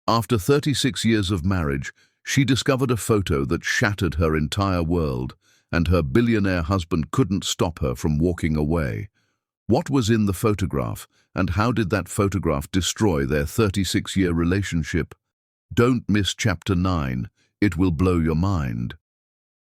After 36 years of marriage, she discovered a photo that shattered her entire world, and her billionaire husband couldn't stop her from walking away. What was in the photograph, and how did that photograph destroy their 36-year relationship? Don't miss Chapter 9. It will blow your mind.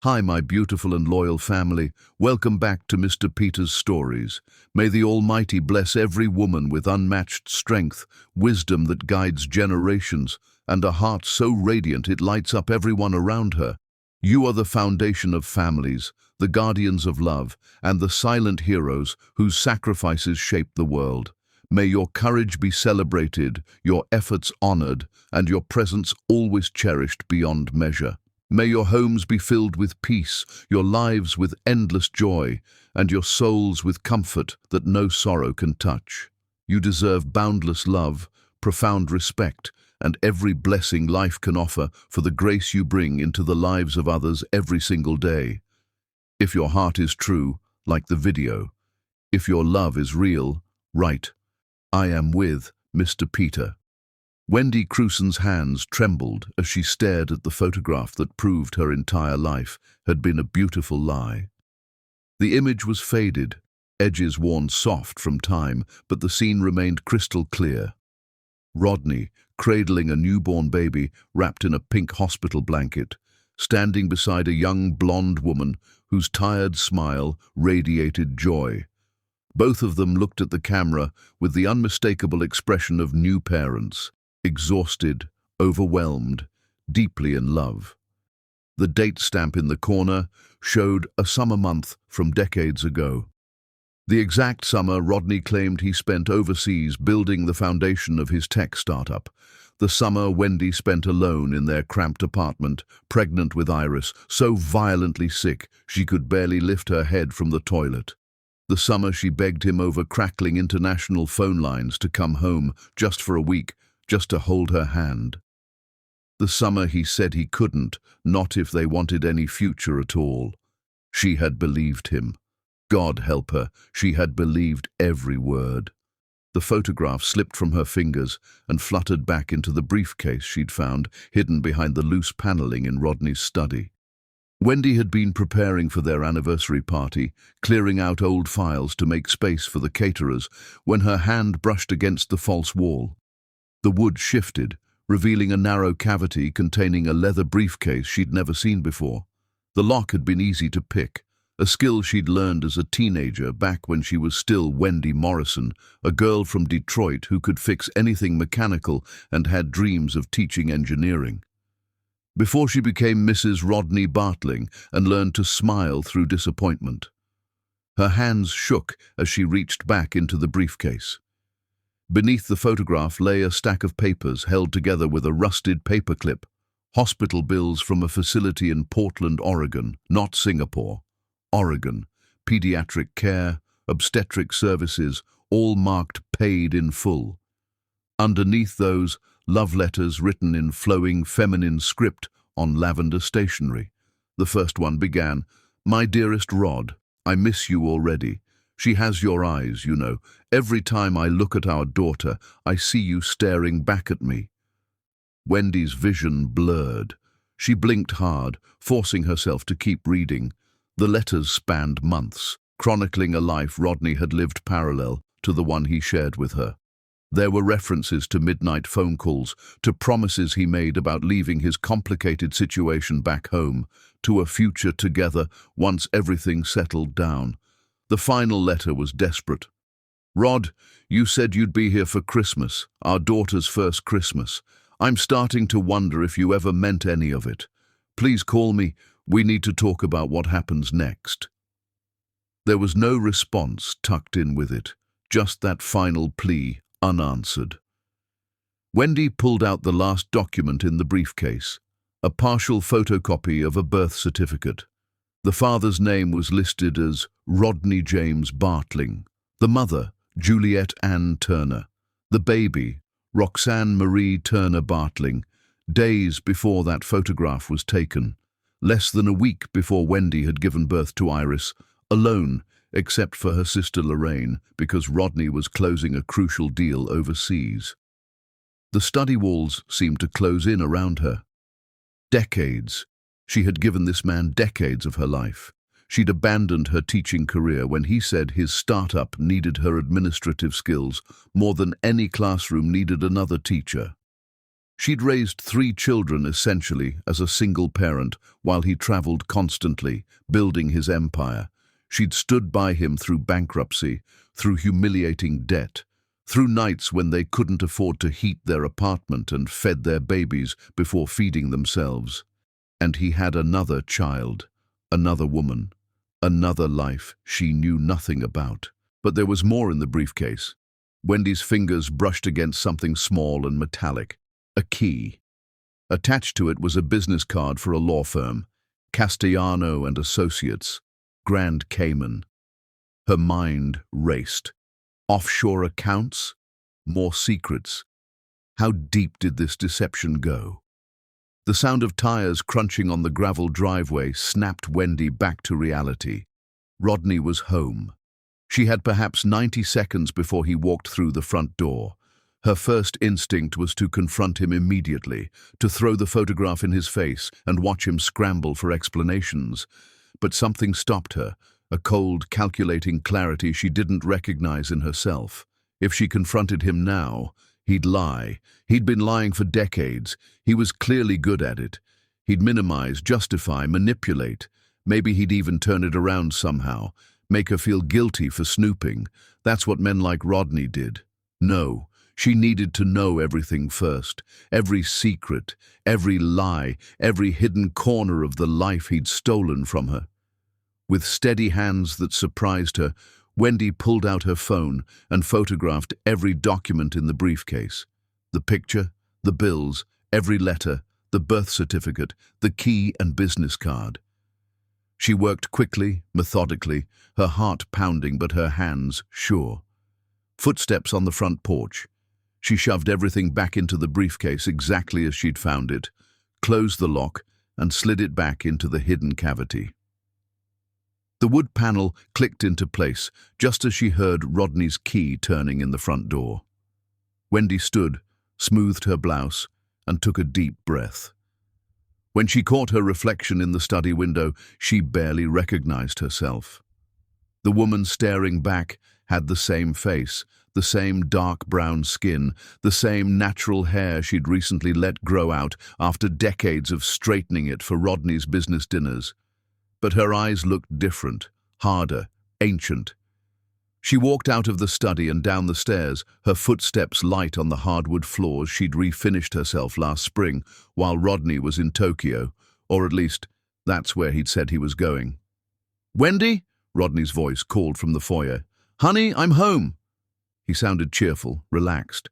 Hi, my beautiful and loyal family. Welcome back to Mr. Peter's Stories. May the Almighty bless every woman with unmatched strength, wisdom that guides generations, and a heart so radiant it lights up everyone around her. You are the foundation of families, the guardians of love, and the silent heroes whose sacrifices shape the world. May your courage be celebrated, your efforts honored, and your presence always cherished beyond measure. May your homes be filled with peace, your lives with endless joy, and your souls with comfort that no sorrow can touch. You deserve boundless love, profound respect, and every blessing life can offer for the grace you bring into the lives of others every single day. If your heart is true, like the video. If your love is real, write, "I am with Mr. Peter." Wendy Crewson's hands trembled as she stared at the photograph that proved her entire life had been a beautiful lie. The image was faded, edges worn soft from time, but the scene remained crystal clear. Rodney, cradling a newborn baby wrapped in a pink hospital blanket, standing beside a young blonde woman whose tired smile radiated joy. Both of them looked at the camera with the unmistakable expression of new parents, exhausted, overwhelmed, deeply in love. The date stamp in the corner showed a summer month from decades ago. The exact summer Rodney claimed he spent overseas building the foundation of his tech startup. The summer Wendy spent alone in their cramped apartment, pregnant with Iris, so violently sick she could barely lift her head from the toilet. The summer she begged him over crackling international phone lines to come home just for a week, just to hold her hand. The summer he said he couldn't, not if they wanted any future at all. She had believed him. God help her, she had believed every word. The photograph slipped from her fingers and fluttered back into the briefcase she'd found, hidden behind the loose paneling in Rodney's study. Wendy had been preparing for their anniversary party, clearing out old files to make space for the caterers, when her hand brushed against the false wall. The wood shifted, revealing a narrow cavity containing a leather briefcase she'd never seen before. The lock had been easy to pick, a skill she'd learned as a teenager back when she was still Wendy Morrison, a girl from Detroit who could fix anything mechanical and had dreams of teaching engineering. Before she became Mrs. Rodney Bartling and learned to smile through disappointment. Her hands shook as she reached back into the briefcase. Beneath the photograph lay a stack of papers held together with a rusted paperclip. Hospital bills from a facility in Portland, Oregon, not Singapore. Oregon. Pediatric care, obstetric services, all marked paid in full. Underneath those, love letters written in flowing feminine script on lavender stationery. The first one began, "My dearest Rod, I miss you already. She has your eyes, you know. Every time I look at our daughter, I see you staring back at me." Wendy's vision blurred. She blinked hard, forcing herself to keep reading. The letters spanned months, chronicling a life Rodney had lived parallel to the one he shared with her. There were references to midnight phone calls, to promises he made about leaving his complicated situation back home, to a future together once everything settled down. The final letter was desperate. "Rod, you said you'd be here for Christmas, our daughter's first Christmas. I'm starting to wonder if you ever meant any of it. Please call me. We need to talk about what happens next." There was no response tucked in with it, just that final plea, unanswered. Wendy pulled out the last document in the briefcase, a partial photocopy of a birth certificate. The father's name was listed as Rodney James Bartling, the mother, Juliet Ann Turner, the baby, Roxanne Marie Turner Bartling, days before that photograph was taken, less than a week before Wendy had given birth to Iris, alone except for her sister Lorraine, because Rodney was closing a crucial deal overseas. The study walls seemed to close in around her. Decades. She had given this man decades of her life. She'd abandoned her teaching career when he said his startup needed her administrative skills more than any classroom needed another teacher. She'd raised 3 children essentially as a single parent while he traveled constantly, building his empire. She'd stood by him through bankruptcy, through humiliating debt, through nights when they couldn't afford to heat their apartment and fed their babies before feeding themselves. And he had another child, another woman, another life she knew nothing about. But there was more in the briefcase. Wendy's fingers brushed against something small and metallic. A key. Attached to it was a business card for a law firm, Castellano and Associates, Grand Cayman. Her mind raced. Offshore accounts? More secrets. How deep did this deception go? The sound of tires crunching on the gravel driveway snapped Wendy back to reality. Rodney was home. She had perhaps 90 seconds before he walked through the front door. Her first instinct was to confront him immediately, to throw the photograph in his face and watch him scramble for explanations. But something stopped her, a cold, calculating clarity she didn't recognize in herself. If she confronted him now, he'd lie. He'd been lying for decades. He was clearly good at it. He'd minimize, justify, manipulate. Maybe he'd even turn it around somehow, make her feel guilty for snooping. That's what men like Rodney did. No. She needed to know everything first, every secret, every lie, every hidden corner of the life he'd stolen from her. With steady hands that surprised her, Wendy pulled out her phone and photographed every document in the briefcase. The picture, the bills, every letter, the birth certificate, the key and business card. She worked quickly, methodically, her heart pounding but her hands sure. Footsteps on the front porch. She shoved everything back into the briefcase exactly as she'd found it, closed the lock, and slid it back into the hidden cavity. The wood panel clicked into place just as she heard Rodney's key turning in the front door. Wendy stood, smoothed her blouse, and took a deep breath. When she caught her reflection in the study window, she barely recognized herself. The woman staring back had the same face, the same dark brown skin, the same natural hair she'd recently let grow out after decades of straightening it for Rodney's business dinners. But her eyes looked different, harder, ancient. She walked out of the study and down the stairs, her footsteps light on the hardwood floors she'd refinished herself last spring while Rodney was in Tokyo, or at least that's where he'd said he was going. "Wendy?" Rodney's voice called from the foyer. "Honey, I'm home." He sounded cheerful, relaxed.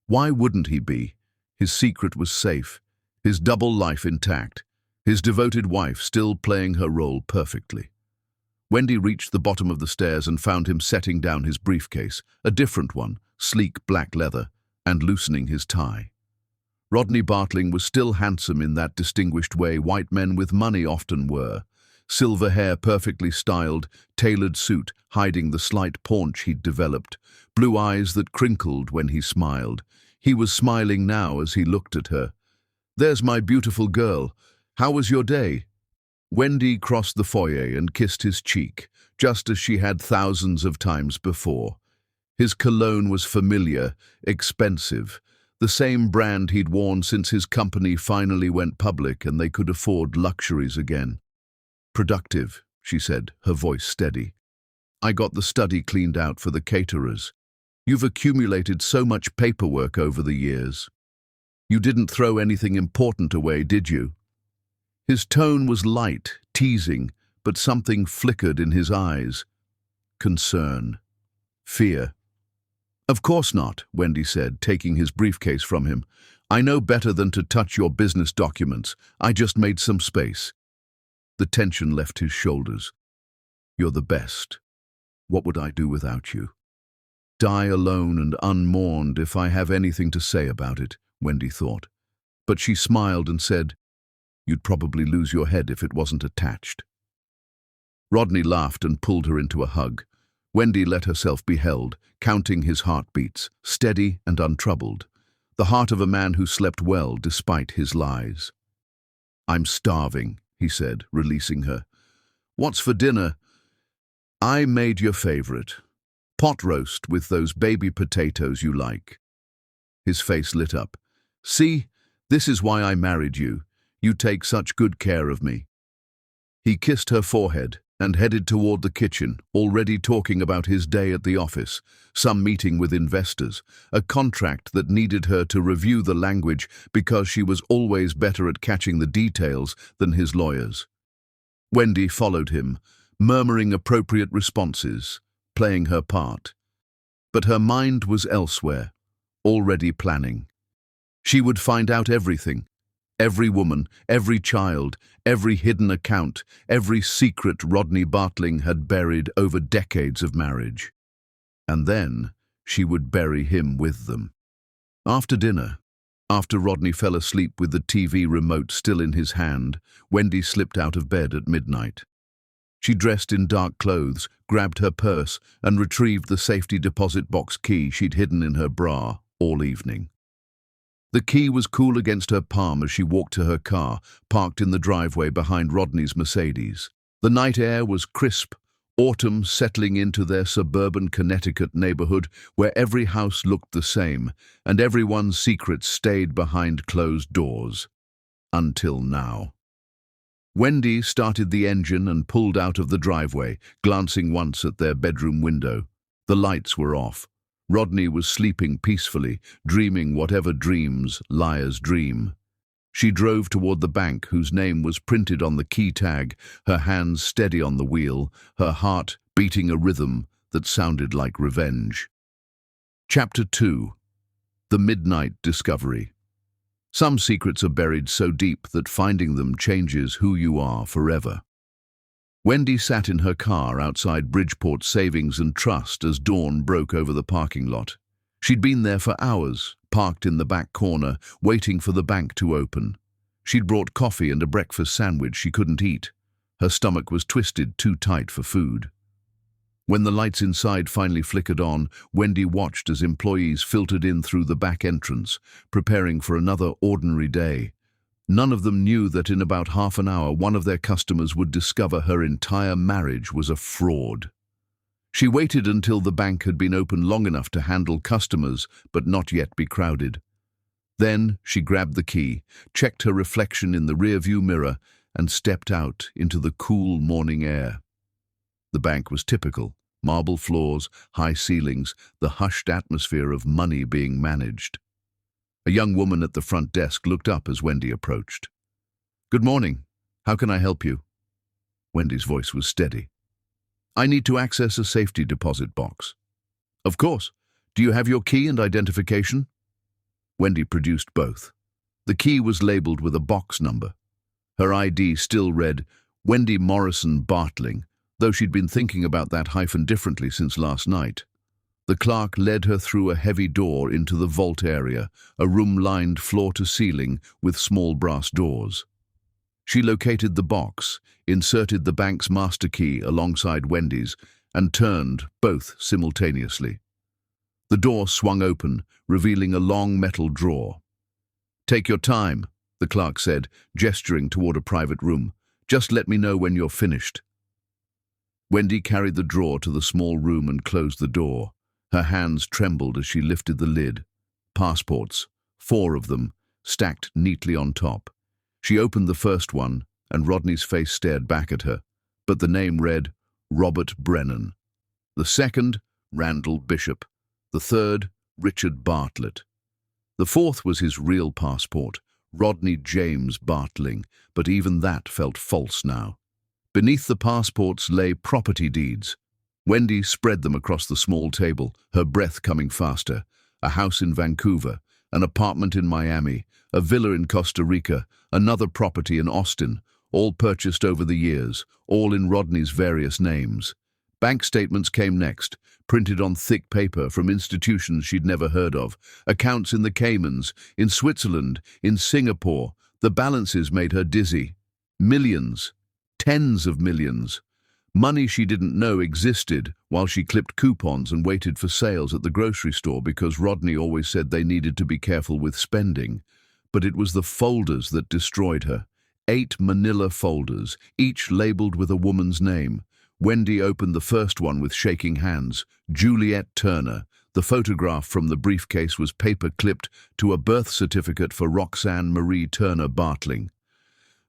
Why wouldn't he be? His secret was safe, his double life intact, his devoted wife still playing her role perfectly. Wendy reached the bottom of the stairs and found him setting down his briefcase, a different one, sleek black leather, and loosening his tie. Rodney Bartling was still handsome in that distinguished way white men with money often were. Silver hair perfectly styled, tailored suit hiding the slight paunch he'd developed, blue eyes that crinkled when he smiled. He was smiling now as he looked at her. "There's my beautiful girl. How was your day?" Wendy crossed the foyer and kissed his cheek, just as she had thousands of times before. His cologne was familiar, expensive, the same brand he'd worn since his company finally went public and they could afford luxuries again. "Productive," she said, her voice steady. "I got the study cleaned out for the caterers. You've accumulated so much paperwork over the years. You didn't throw anything important away, did you?" His tone was light, teasing, but something flickered in his eyes. Concern. Fear. "Of course not," Wendy said, taking his briefcase from him. "I know better than to touch your business documents. I just made some space." The tension left his shoulders. "You're the best. What would I do without you? Die alone and unmourned if I have anything to say about it," Wendy thought. But she smiled and said, "You'd probably lose your head if it wasn't attached." Rodney laughed and pulled her into a hug. Wendy let herself be held, counting his heartbeats, steady and untroubled. the heart of a man who slept well despite his lies. "I'm starving," he said, releasing her. "What's for dinner?" "I made your favorite. Pot roast with those baby potatoes you like." His face lit up. "See, this is why I married you. You take such good care of me." He kissed her forehead and headed toward the kitchen, already talking about his day at the office, some meeting with investors, a contract that needed her to review the language because she was always better at catching the details than his lawyers. Wendy followed him, murmuring appropriate responses, playing her part. But her mind was elsewhere, already planning. She would find out everything. Every woman, every child, every hidden account, every secret Rodney Bartling had buried over decades of marriage. And then she would bury him with them. After dinner, after Rodney fell asleep with the TV remote still in his hand, Wendy slipped out of bed at midnight. She dressed in dark clothes, grabbed her purse, and retrieved the safety deposit box key she'd hidden in her bra all evening. The key was cool against her palm as she walked to her car, parked in the driveway behind Rodney's Mercedes. The night air was crisp, autumn settling into their suburban Connecticut neighborhood where every house looked the same and everyone's secrets stayed behind closed doors. Until now. Wendy started the engine and pulled out of the driveway, glancing once at their bedroom window. The lights were off. Rodney was sleeping peacefully, dreaming whatever dreams liars dream. She drove toward the bank whose name was printed on the key tag, her hands steady on the wheel, her heart beating a rhythm that sounded like revenge. Chapter 2. The Midnight Discovery. Some secrets are buried so deep that finding them changes who you are forever. Wendy sat in her car outside Bridgeport Savings and Trust as dawn broke over the parking lot. She'd been there for hours, parked in the back corner, waiting for the bank to open. She'd brought coffee and a breakfast sandwich she couldn't eat. Her stomach was twisted too tight for food. When the lights inside finally flickered on, Wendy watched as employees filtered in through the back entrance, preparing for another ordinary day. None of them knew that in about half an hour one of their customers would discover her entire marriage was a fraud. She waited until the bank had been open long enough to handle customers but not yet be crowded. Then she grabbed the key, checked her reflection in the rearview mirror, and stepped out into the cool morning air. The bank was typical. Marble floors, high ceilings, the hushed atmosphere of money being managed. A young woman at the front desk looked up as Wendy approached. "Good morning. How can I help you?" Wendy's voice was steady. "I need to access a safety deposit box." "Of course. Do you have your key and identification?" Wendy produced both. The key was labeled with a box number. Her ID still read Wendy Morrison Bartling, though she'd been thinking about that hyphen differently since last night. The clerk led her through a heavy door into the vault area, a room lined floor to ceiling with small brass doors. She located the box, inserted the bank's master key alongside Wendy's, and turned both simultaneously. The door swung open, revealing a long metal drawer. "Take your time," the clerk said, gesturing toward a private room. "Just let me know when you're finished." Wendy carried the drawer to the small room and closed the door. Her hands trembled as she lifted the lid. Passports, 4 of them, stacked neatly on top. She opened the first one, and Rodney's face stared back at her, but the name read Robert Brennan. The second, Randall Bishop. The third, Richard Bartlett. The fourth was his real passport, Rodney James Bartling, but even that felt false now. Beneath the passports lay property deeds. Wendy spread them across the small table, her breath coming faster. A house in Vancouver, an apartment in Miami, a villa in Costa Rica, another property in Austin, all purchased over the years, all in Rodney's various names. Bank statements came next, printed on thick paper from institutions she'd never heard of. Accounts in the Caymans, in Switzerland, in Singapore. The balances made her dizzy. Millions. Tens of millions. Money she didn't know existed while she clipped coupons and waited for sales at the grocery store because Rodney always said they needed to be careful with spending. But it was the folders that destroyed her. 8 manila folders, each labeled with a woman's name. Wendy opened the first one with shaking hands. Juliet Turner. The photograph from the briefcase was paper-clipped to a birth certificate for Roxanne Marie Turner Bartling.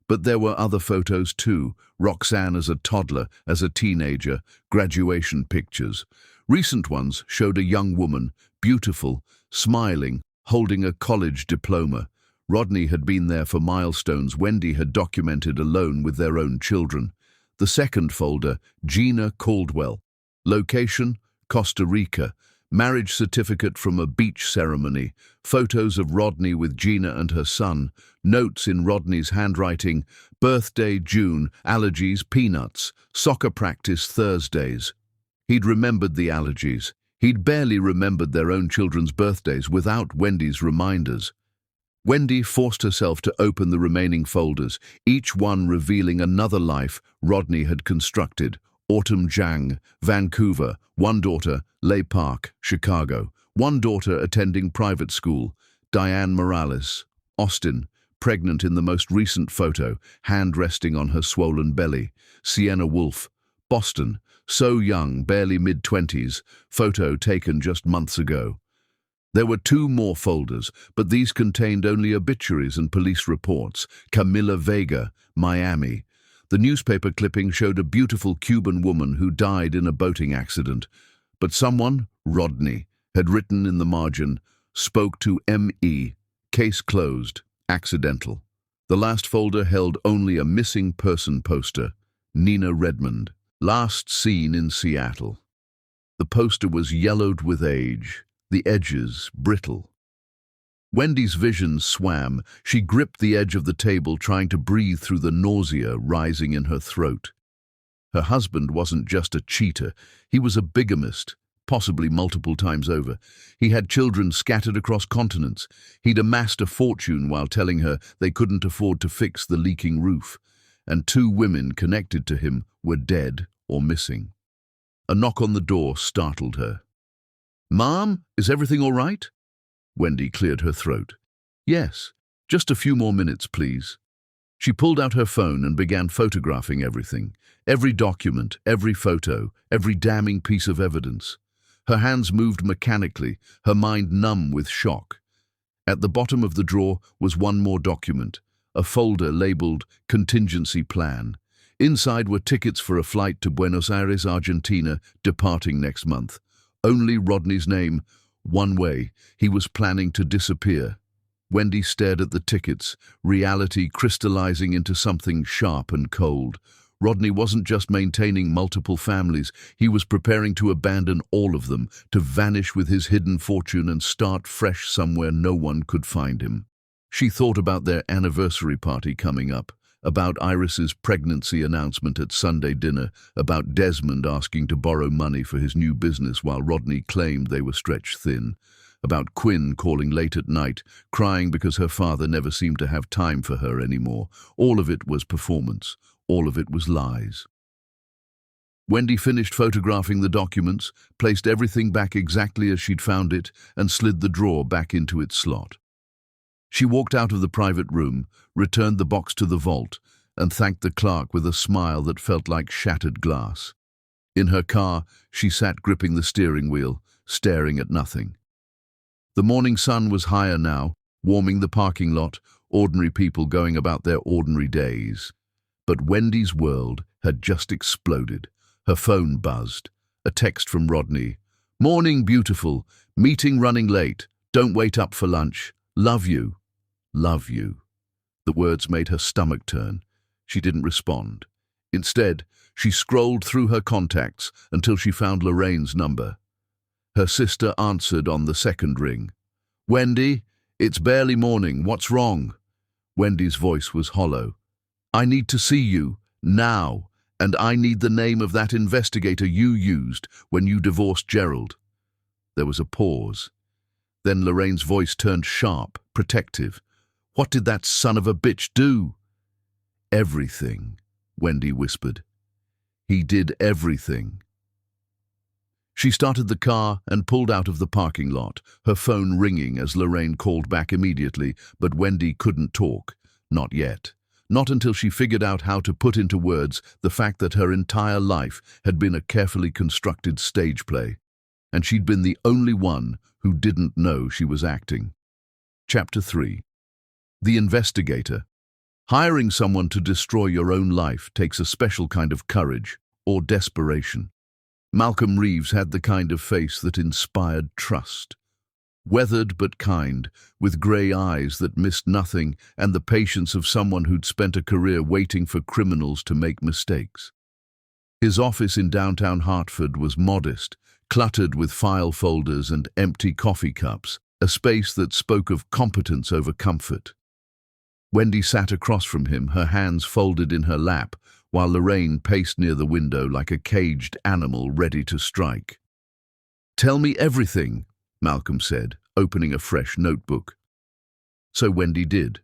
But there were other photos too. Roxanne as a toddler, as a teenager, graduation pictures. Recent ones showed a young woman, beautiful, smiling, holding a college diploma. Rodney had been there for milestones Wendy had documented alone with their own children. The second folder, Gina Caldwell. Location, Costa Rica. Marriage certificate from a beach ceremony. Photos of Rodney with Gina and her son. Notes in Rodney's handwriting. Birthday June, allergies peanuts. Soccer practice Thursdays. He'd remembered the allergies. He'd barely remembered their own children's birthdays without Wendy's reminders. Wendy forced herself to open the remaining folders, each one revealing another life Rodney had constructed. Autumn Zhang, Vancouver, one daughter, Lay Park, Chicago, one daughter attending private school. Diane Morales, Austin, pregnant in the most recent photo, hand resting on her swollen belly. Sienna Wolf, Boston, so young, barely mid-20s, photo taken just months ago. There were 2 more folders, but these contained only obituaries and police reports. Camila Vega, Miami. The newspaper clipping showed a beautiful Cuban woman who died in a boating accident. But someone, Rodney, had written in the margin, spoke to M.E., case closed, accidental. The last folder held only a missing person poster, Nina Redmond, last seen in Seattle. The poster was yellowed with age, the edges brittle. Wendy's vision swam. She gripped the edge of the table, trying to breathe through the nausea rising in her throat. Her husband wasn't just a cheater. He was a bigamist, possibly multiple times over. He had children scattered across continents. He'd amassed a fortune while telling her they couldn't afford to fix the leaking roof. And 2 women connected to him were dead or missing. A knock on the door startled her. "Mom, is everything all right?" Wendy cleared her throat. "Yes, just a few more minutes, please." She pulled out her phone and began photographing everything. Every document, every photo, every damning piece of evidence. Her hands moved mechanically, her mind numb with shock. At the bottom of the drawer was one more document, a folder labeled Contingency Plan. Inside were tickets for a flight to Buenos Aires, Argentina, departing next month. Only Rodney's name, one way. He was planning to disappear. Wendy stared at the tickets, reality crystallizing into something sharp and cold. Rodney wasn't just maintaining multiple families, he was preparing to abandon all of them, to vanish with his hidden fortune and start fresh somewhere no one could find him. She thought about their anniversary party coming up, about Iris's pregnancy announcement at Sunday dinner, about Desmond asking to borrow money for his new business while Rodney claimed they were stretched thin, about Quinn calling late at night, crying because her father never seemed to have time for her anymore. All of it was performance. All of it was lies. Wendy finished photographing the documents, placed everything back exactly as she'd found it, and slid the drawer back into its slot. She walked out of the private room, returned the box to the vault, and thanked the clerk with a smile that felt like shattered glass. In her car, she sat gripping the steering wheel, staring at nothing. The morning sun was higher now, warming the parking lot, ordinary people going about their ordinary days. But Wendy's world had just exploded. Her phone buzzed. A text from Rodney. "Morning, beautiful. Meeting running late. Don't wait up for lunch. Love you. Love you." The words made her stomach turn. She didn't respond. Instead, she scrolled through her contacts until she found Lorraine's number. Her sister answered on the second ring. "Wendy, it's barely morning. What's wrong?" Wendy's voice was hollow. "I need to see you, now, and I need the name of that investigator you used when you divorced Gerald." There was a pause. Then Lorraine's voice turned sharp, protective. "What did that son of a bitch do?" "Everything," Wendy whispered. He did everything. She started the car and pulled out of the parking lot, her phone ringing as Lorraine called back immediately, but Wendy couldn't talk. Not yet. Not until she figured out how to put into words the fact that her entire life had been a carefully constructed stage play, and she'd been the only one who didn't know she was acting. Chapter 3. The Investigator. Hiring someone to destroy your own life takes a special kind of courage or desperation. Malcolm Reeves had the kind of face that inspired trust. Weathered but kind, with grey eyes that missed nothing and the patience of someone who'd spent a career waiting for criminals to make mistakes. His office in downtown Hartford was modest, cluttered with file folders and empty coffee cups, a space that spoke of competence over comfort. Wendy sat across from him, her hands folded in her lap, while Lorraine paced near the window like a caged animal ready to strike. "Tell me everything," Malcolm said, opening a fresh notebook. So Wendy did.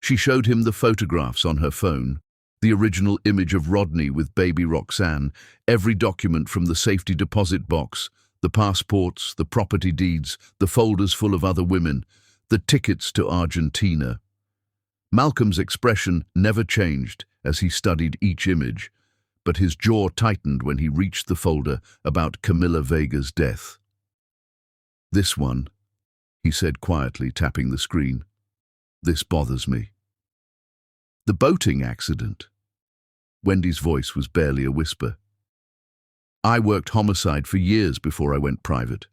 She showed him the photographs on her phone, the original image of Rodney with baby Roxanne, every document from the safety deposit box, the passports, the property deeds, the folders full of other women, the tickets to Argentina. Malcolm's expression never changed as he studied each image, but his jaw tightened when he reached the folder about Camilla Vega's death. "This one," he said quietly, tapping the screen. "This bothers me." "The boating accident." Wendy's voice was barely a whisper. "I worked homicide for years before I went private.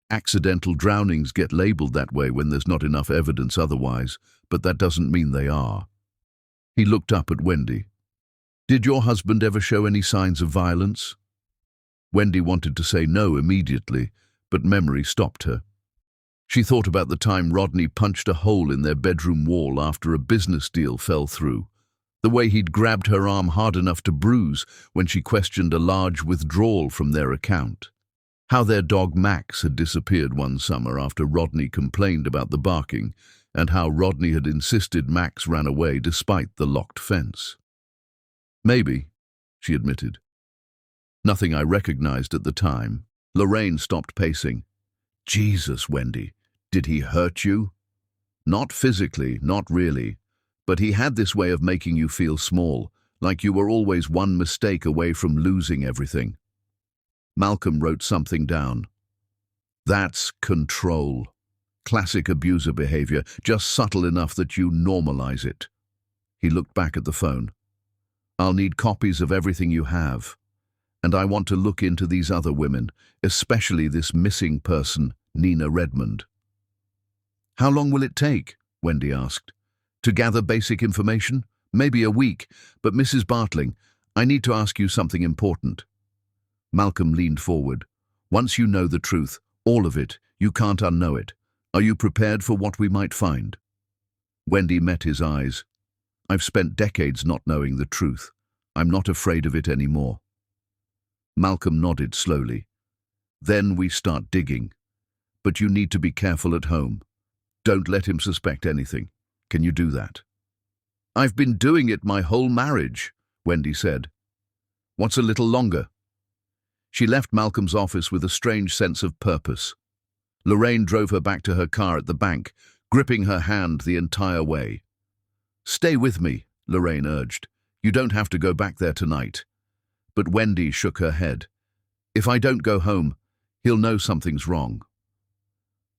Accidental drownings get labeled that way when there's not enough evidence otherwise, but that doesn't mean they are." He looked up at Wendy. "Did your husband ever show any signs of violence?" Wendy wanted to say no immediately, but memory stopped her. She thought about the time Rodney punched a hole in their bedroom wall after a business deal fell through, the way he'd grabbed her arm hard enough to bruise when she questioned a large withdrawal from their account, how their dog Max had disappeared one summer after Rodney complained about the barking, and how Rodney had insisted Max ran away despite the locked fence. "Maybe," she admitted. "Nothing I recognized at the time." Lorraine stopped pacing. "Jesus, Wendy, did he hurt you?" "Not physically, not really. But he had this way of making you feel small, like you were always one mistake away from losing everything." Malcolm wrote something down. "That's control. Classic abuser behavior, just subtle enough that you normalize it." He looked back at the phone. "I'll need copies of everything you have. And I want to look into these other women, especially this missing person, Nina Redmond." "How long will it take?" Wendy asked. "To gather basic information? Maybe a week, but Mrs. Bartling, I need to ask you something important." Malcolm leaned forward. "Once you know the truth, all of it, you can't unknow it. Are you prepared for what we might find?" Wendy met his eyes. "I've spent decades not knowing the truth. I'm not afraid of it anymore." Malcolm nodded slowly. "Then we start digging. But you need to be careful at home. Don't let him suspect anything. Can you do that?" "I've been doing it my whole marriage," Wendy said. "What's a little longer?" She left Malcolm's office with a strange sense of purpose. Lorraine drove her back to her car at the bank, gripping her hand the entire way. "Stay with me," Lorraine urged. "You don't have to go back there tonight." But Wendy shook her head. "If I don't go home, he'll know something's wrong.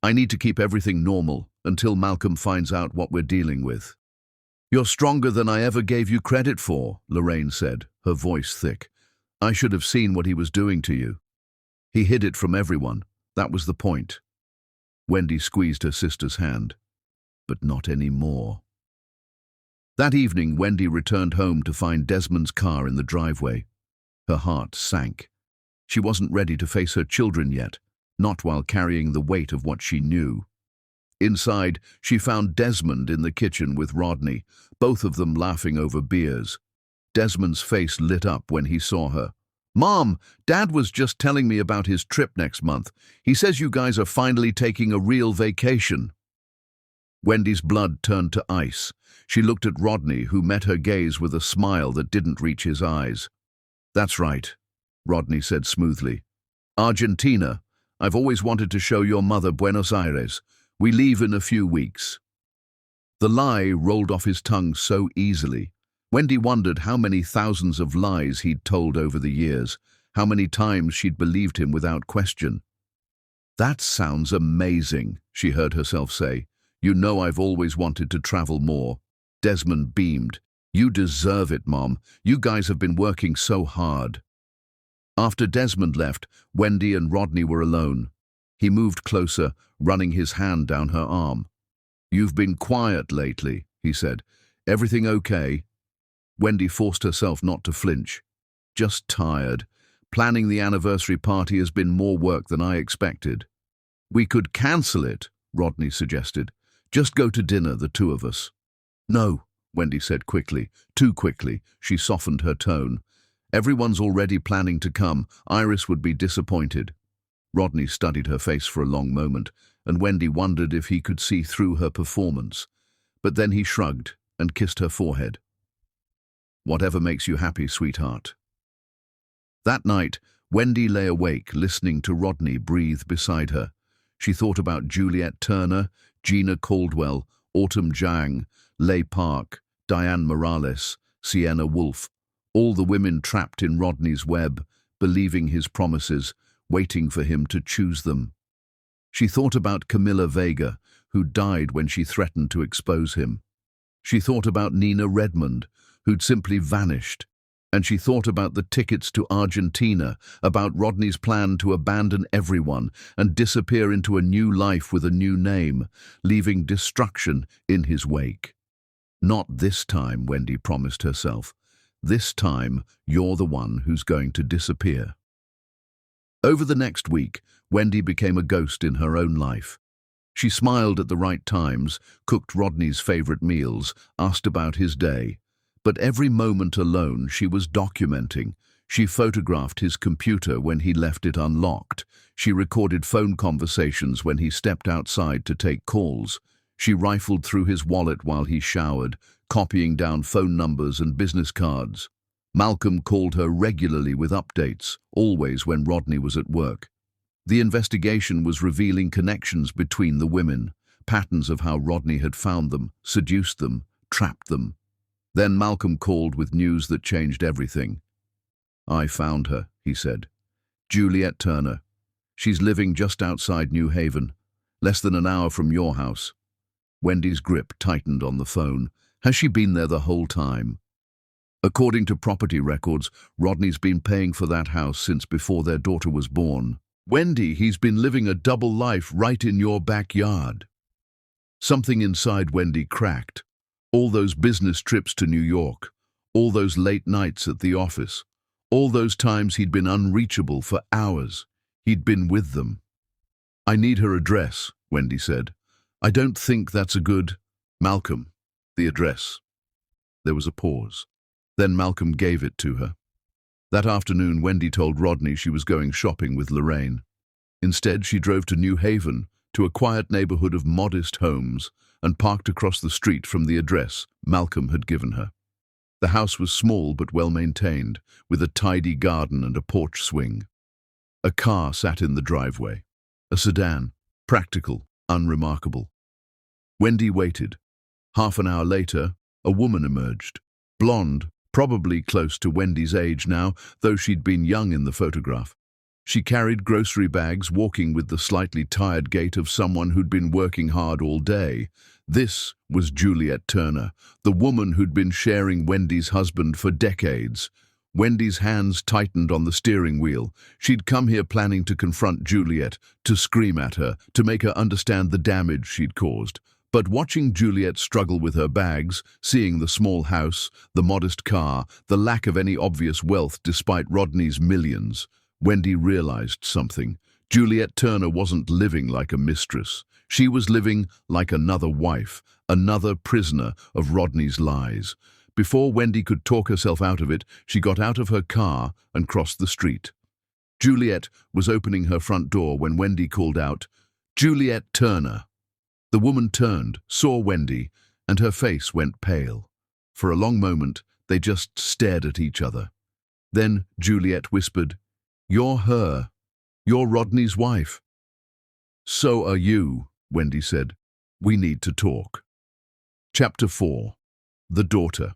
I need to keep everything normal until Malcolm finds out what we're dealing with." "You're stronger than I ever gave you credit for," Lorraine said, her voice thick. "I should have seen what he was doing to you. He hid it from everyone. That was the point." Wendy squeezed her sister's hand. "But not anymore." That evening, Wendy returned home to find Desmond's car in the driveway. Her heart sank. She wasn't ready to face her children yet, not while carrying the weight of what she knew. Inside, she found Desmond in the kitchen with Rodney, both of them laughing over beers. Desmond's face lit up when he saw her. "Mom, Dad was just telling me about his trip next month. He says you guys are finally taking a real vacation." Wendy's blood turned to ice. She looked at Rodney, who met her gaze with a smile that didn't reach his eyes. That's right, Rodney said smoothly. Argentina. I've always wanted to show your mother Buenos Aires. We leave in a few weeks. The lie rolled off his tongue so easily. Wendy wondered how many thousands of lies he'd told over the years, how many times she'd believed him without question. That sounds amazing, she heard herself say. You know I've always wanted to travel more. Desmond beamed. You deserve it, Mom. You guys have been working so hard. After Desmond left, Wendy and Rodney were alone. He moved closer, running his hand down her arm. You've been quiet lately, he said. Everything okay? Wendy forced herself not to flinch. Just tired. Planning the anniversary party has been more work than I expected. We could cancel it, Rodney suggested. Just go to dinner, the two of us. No, Wendy said quickly. Too quickly. She softened her tone. Everyone's already planning to come. Iris would be disappointed. Rodney studied her face for a long moment, and Wendy wondered if he could see through her performance. But then he shrugged and kissed her forehead. Whatever makes you happy, sweetheart. That night, Wendy lay awake, listening to Rodney breathe beside her. She thought about Juliet Turner, Gina Caldwell, Autumn Jang, Leigh Park, Diane Morales, Sienna Wolfe, all the women trapped in Rodney's web, believing his promises, waiting for him to choose them. She thought about Camilla Vega, who died when she threatened to expose him. She thought about Nina Redmond, who'd simply vanished. And she thought about the tickets to Argentina, about Rodney's plan to abandon everyone and disappear into a new life with a new name, leaving destruction in his wake. Not this time, Wendy promised herself. This time, you're the one who's going to disappear. Over the next week, Wendy became a ghost in her own life. She smiled at the right times, cooked Rodney's favorite meals, asked about his day. But every moment alone she was documenting. She photographed his computer when he left it unlocked. She recorded phone conversations when he stepped outside to take calls. She rifled through his wallet while he showered, copying down phone numbers and business cards. Malcolm called her regularly with updates, always when Rodney was at work. The investigation was revealing connections between the women, patterns of how Rodney had found them, seduced them, trapped them. Then Malcolm called with news that changed everything. I found her, he said. Juliet Turner. She's living just outside New Haven, less than an hour from your house. Wendy's grip tightened on the phone. Has she been there the whole time? According to property records, Rodney's been paying for that house since before their daughter was born. Wendy, he's been living a double life right in your backyard. Something inside Wendy cracked. All those business trips to New York, all those late nights at the office, all those times he'd been unreachable for hours. He'd been with them. I need her address, Wendy said. I don't think that's a good... Malcolm, the address. There was a pause. Then Malcolm gave it to her. That afternoon, Wendy told Rodney she was going shopping with Lorraine. Instead, she drove to New Haven, to a quiet neighborhood of modest homes, and parked across the street from the address Malcolm had given her. The house was small but well-maintained, with a tidy garden and a porch swing. A car sat in the driveway. A sedan, practical, unremarkable. Wendy waited. Half an hour later, a woman emerged. Blonde, probably close to Wendy's age now, though she'd been young in the photograph. She carried grocery bags, walking with the slightly tired gait of someone who'd been working hard all day. This was Juliet Turner, the woman who'd been sharing Wendy's husband for decades. Wendy's hands tightened on the steering wheel. She'd come here planning to confront Juliet, to scream at her, to make her understand the damage she'd caused. But watching Juliet struggle with her bags, seeing the small house, the modest car, the lack of any obvious wealth despite Rodney's millions, Wendy realized something. Juliet Turner wasn't living like a mistress. She was living like another wife, another prisoner of Rodney's lies. Before Wendy could talk herself out of it, she got out of her car and crossed the street. Juliet was opening her front door when Wendy called out, "Juliet Turner." The woman turned, saw Wendy, and her face went pale. For a long moment, they just stared at each other. Then Juliet whispered, "You're her. You're Rodney's wife." "So are you," Wendy said. "We need to talk." Chapter 4. The Daughter.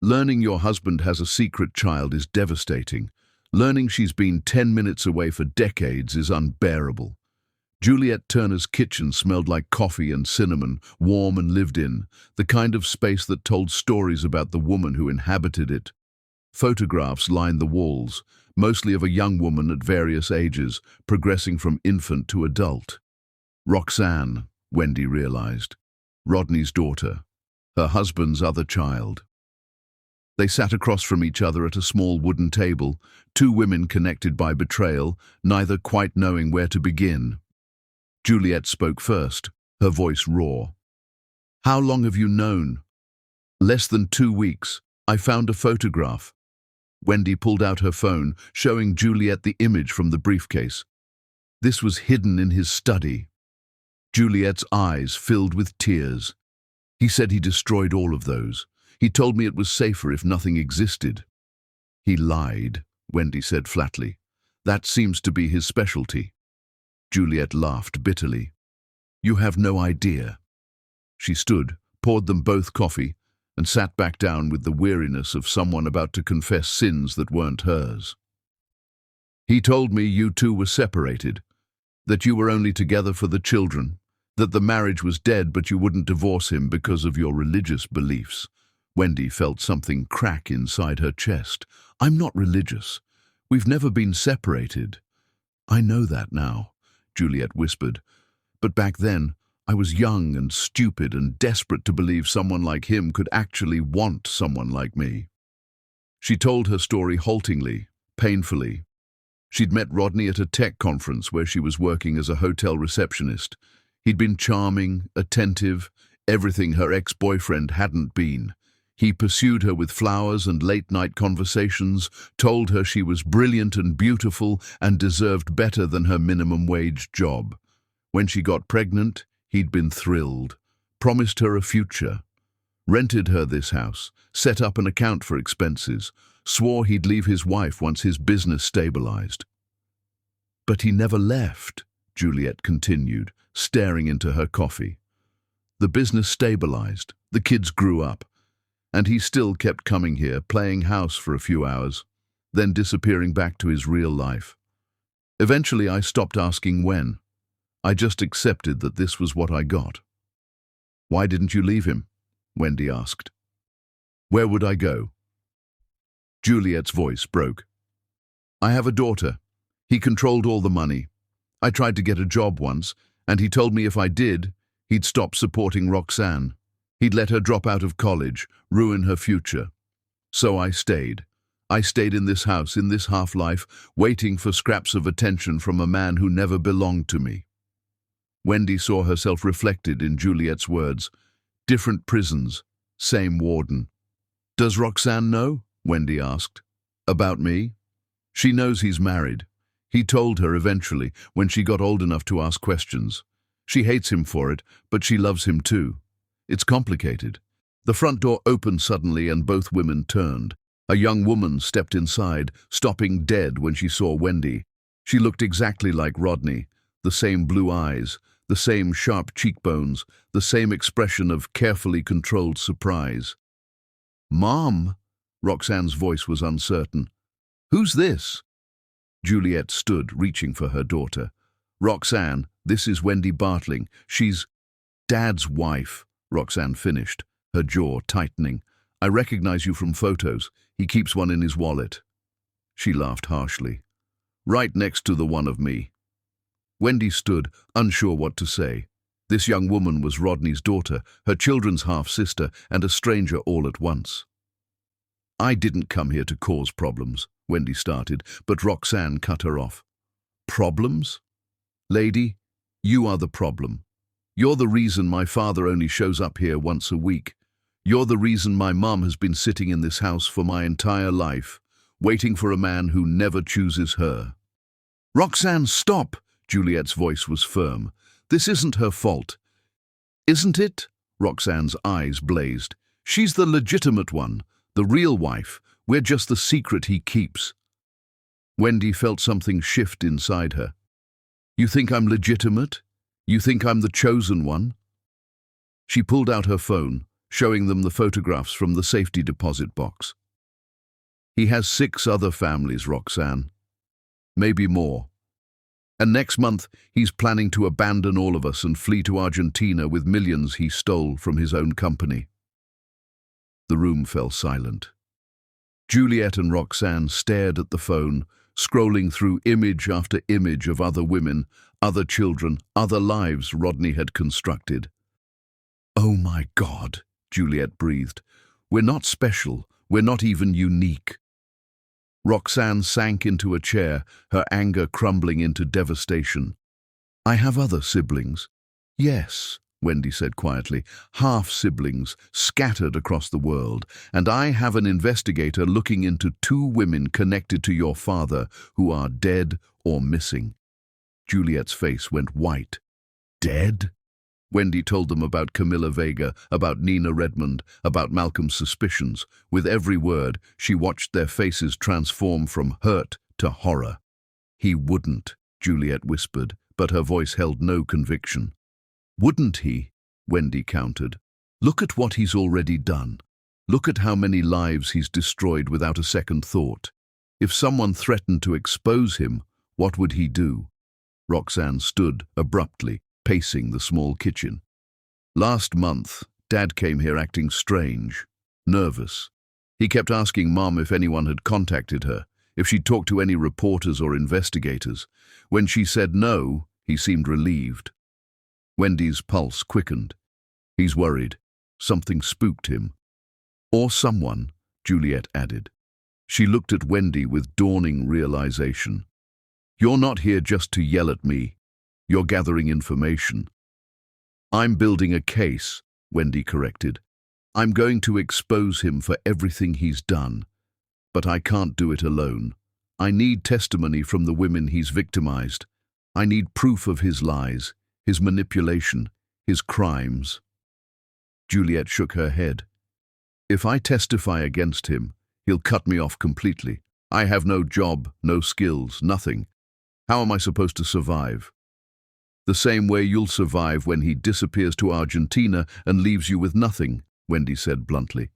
Learning your husband has a secret child is devastating. Learning she's been 10 minutes away for decades is unbearable. Juliet Turner's kitchen smelled like coffee and cinnamon, warm and lived in, the kind of space that told stories about the woman who inhabited it. Photographs lined the walls, mostly of a young woman at various ages, progressing from infant to adult. Roxanne, Wendy realized. Rodney's daughter. Her husband's other child. They sat across from each other at a small wooden table, two women connected by betrayal, neither quite knowing where to begin. Juliet spoke first, her voice raw. "How long have you known?" "Less than 2 weeks. I found a photograph." Wendy pulled out her phone, showing Juliet the image from the briefcase. This was hidden in his study. Juliet's eyes filled with tears. "He said he destroyed all of those. He told me it was safer if nothing existed." "He lied," Wendy said flatly. "That seems to be his specialty." Juliet laughed bitterly. "You have no idea." She stood, poured them both coffee, and sat back down with the weariness of someone about to confess sins that weren't hers. "He told me you two were separated, that you were only together for the children, that the marriage was dead but you wouldn't divorce him because of your religious beliefs." Wendy felt something crack inside her chest. "I'm not religious. We've never been separated." "I know that now," Juliet whispered. "But back then, I was young and stupid and desperate to believe someone like him could actually want someone like me." She told her story haltingly, painfully. She'd met Rodney at a tech conference where she was working as a hotel receptionist. He'd been charming, attentive, everything her ex-boyfriend hadn't been. He pursued her with flowers and late-night conversations, told her she was brilliant and beautiful and deserved better than her minimum-wage job. When she got pregnant, he'd been thrilled, promised her a future, rented her this house, set up an account for expenses, swore he'd leave his wife once his business stabilized. "But he never left," Juliet continued, staring into her coffee. "The business stabilized, the kids grew up, and he still kept coming here, playing house for a few hours, then disappearing back to his real life. Eventually I stopped asking when. I just accepted that this was what I got." "Why didn't you leave him?" Wendy asked. "Where would I go?" Juliet's voice broke. "I have a daughter. He controlled all the money. I tried to get a job once, and he told me if I did, he'd stop supporting Roxanne. He'd let her drop out of college, ruin her future. So I stayed. I stayed in this house, in this half-life, waiting for scraps of attention from a man who never belonged to me." Wendy saw herself reflected in Juliet's words. Different prisons, same warden. "Does Roxanne know?" Wendy asked. "About me?" "She knows he's married. He told her eventually, when she got old enough to ask questions. She hates him for it, but she loves him too. It's complicated." The front door opened suddenly and both women turned. A young woman stepped inside, stopping dead when she saw Wendy. She looked exactly like Rodney, the same blue eyes, the same sharp cheekbones, the same expression of carefully controlled surprise. "Mom," Roxanne's voice was uncertain. "Who's this?" Juliet stood, reaching for her daughter. "Roxanne, this is Wendy Bartling. She's Dad's wife," Roxanne finished, her jaw tightening. "I recognize you from photos. He keeps one in his wallet." She laughed harshly. "Right next to the one of me." Wendy stood, unsure what to say. This young woman was Rodney's daughter, her children's half-sister, and a stranger all at once. "I didn't come here to cause problems," Wendy started, but Roxanne cut her off. "Problems? Lady, you are the problem. You're the reason my father only shows up here once a week. You're the reason my mom has been sitting in this house for my entire life, waiting for a man who never chooses her." "Roxanne, stop!" Juliet's voice was firm. "This isn't her fault." "Isn't it?" Roxanne's eyes blazed. "She's the legitimate one, the real wife. We're just the secret he keeps. Wendy felt something shift inside her. You think I'm legitimate? You think I'm the chosen one? She pulled out her phone, showing them the photographs from the safety deposit box. He has 6 other families, Roxanne. Maybe more. And next month, he's planning to abandon all of us and flee to Argentina with millions he stole from his own company. The room fell silent. Juliet and Roxanne stared at the phone, scrolling through image after image of other women, other children, other lives Rodney had constructed. "Oh my God," Juliet breathed. "We're not special. We're not even unique." Roxanne sank into a chair, her anger crumbling into devastation. "I have other siblings." "Yes," Wendy said quietly, "half-siblings scattered across the world, and I have an investigator looking into 2 women connected to your father who are dead or missing." Juliet's face went white. "Dead?" Wendy told them about Camilla Vega, about Nina Redmond, about Malcolm's suspicions. With every word, she watched their faces transform from hurt to horror. "He wouldn't," Juliet whispered, but her voice held no conviction. "Wouldn't he?" Wendy countered. "Look at what he's already done. Look at how many lives he's destroyed without a second thought. If someone threatened to expose him, what would he do?" Roxanne stood abruptly, pacing the small kitchen. "Last month, Dad came here acting strange, nervous. He kept asking Mom if anyone had contacted her, if she'd talked to any reporters or investigators. When she said no, he seemed relieved." Wendy's pulse quickened. "He's worried. Something spooked him." "Or someone," Juliet added. She looked at Wendy with dawning realization. "You're not here just to yell at me. You're gathering information." "I'm building a case," Wendy corrected. "I'm going to expose him for everything he's done. But I can't do it alone. I need testimony from the women he's victimized. I need proof of his lies, his manipulation, his crimes." Juliet shook her head. "If I testify against him, he'll cut me off completely. I have no job, no skills, nothing. How am I supposed to survive?" "The same way you'll survive when he disappears to Argentina and leaves you with nothing," Wendy said bluntly.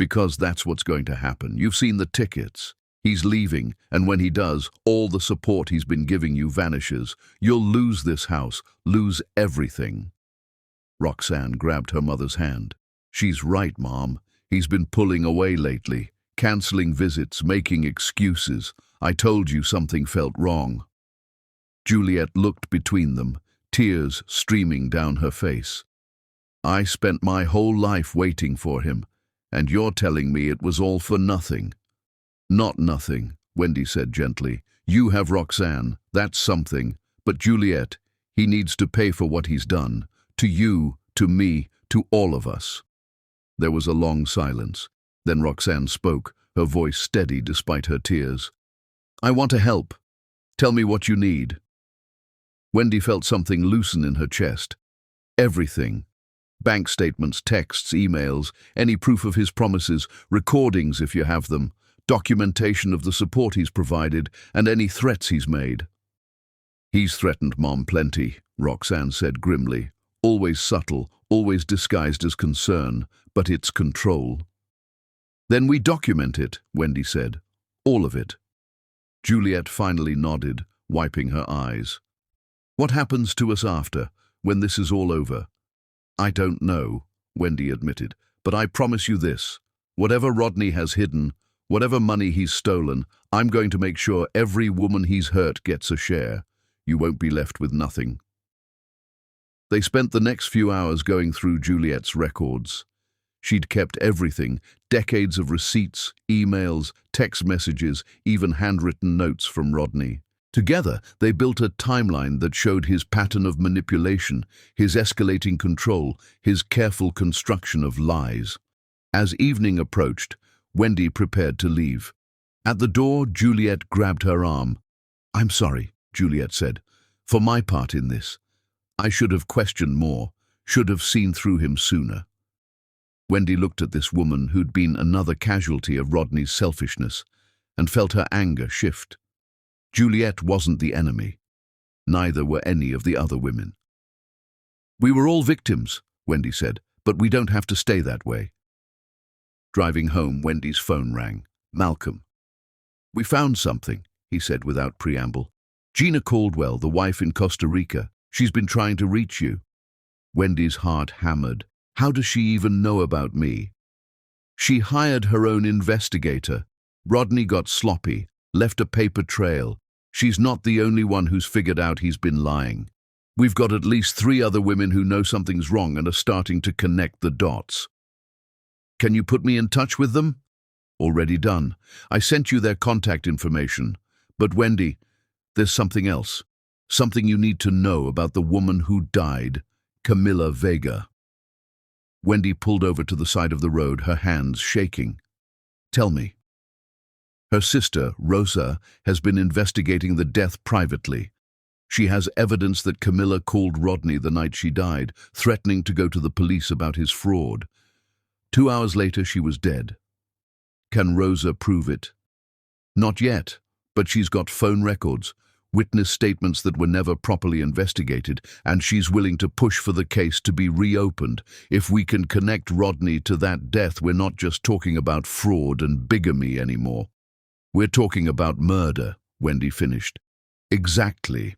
"Because that's what's going to happen. You've seen the tickets. He's leaving, and when he does, all the support he's been giving you vanishes. You'll lose this house, lose everything." Roxanne grabbed her mother's hand. "She's right, Mom. He's been pulling away lately, canceling visits, making excuses. I told you something felt wrong." Juliet looked between them, tears streaming down her face. "I spent my whole life waiting for him, and you're telling me it was all for nothing." "Not nothing," Wendy said gently. "You have Roxanne, that's something. But Juliet, he needs to pay for what he's done. To you, to me, to all of us." There was a long silence. Then Roxanne spoke, her voice steady despite her tears. "I want to help. Tell me what you need." Wendy felt something loosen in her chest. "Everything. Bank statements, texts, emails, any proof of his promises, recordings if you have them, documentation of the support he's provided, and any threats he's made." "He's threatened Mom plenty," Roxanne said grimly. "Always subtle, always disguised as concern, but it's control." "Then we document it," Wendy said. "All of it." Juliet finally nodded, wiping her eyes. "What happens to us after, when this is all over?" "I don't know," Wendy admitted, "but I promise you this. Whatever Rodney has hidden, whatever money he's stolen, I'm going to make sure every woman he's hurt gets a share. You won't be left with nothing." They spent the next few hours going through Juliet's records. She'd kept everything, decades of receipts, emails, text messages, even handwritten notes from Rodney. Together, they built a timeline that showed his pattern of manipulation, his escalating control, his careful construction of lies. As evening approached, Wendy prepared to leave. At the door, Juliet grabbed her arm. "I'm sorry," Juliet said, "for my part in this. I should have questioned more, should have seen through him sooner." Wendy looked at this woman who'd been another casualty of Rodney's selfishness and felt her anger shift. Juliet wasn't the enemy. Neither were any of the other women. "We were all victims," Wendy said, "but we don't have to stay that way." Driving home, Wendy's phone rang. Malcolm. "We found something," he said without preamble. "Gina Caldwell, the wife in Costa Rica. She's been trying to reach you." Wendy's heart hammered. How does she even know about me? She hired her own investigator. Rodney got sloppy, left a paper trail. She's not the only one who's figured out he's been lying. We've got at least 3 other women who know something's wrong and are starting to connect the dots. Can you put me in touch with them? Already done. I sent you their contact information. But Wendy, there's something else. Something you need to know about the woman who died, Camila Vega. Wendy pulled over to the side of the road, her hands shaking. Tell me. Her sister, Rosa, has been investigating the death privately. She has evidence that Camila called Rodney the night she died, threatening to go to the police about his fraud. 2 hours later, she was dead. Can Rosa prove it? Not yet, but she's got phone records, witness statements that were never properly investigated, and she's willing to push for the case to be reopened. If we can connect Rodney to that death, we're not just talking about fraud and bigamy anymore. We're talking about murder, Wendy finished. Exactly.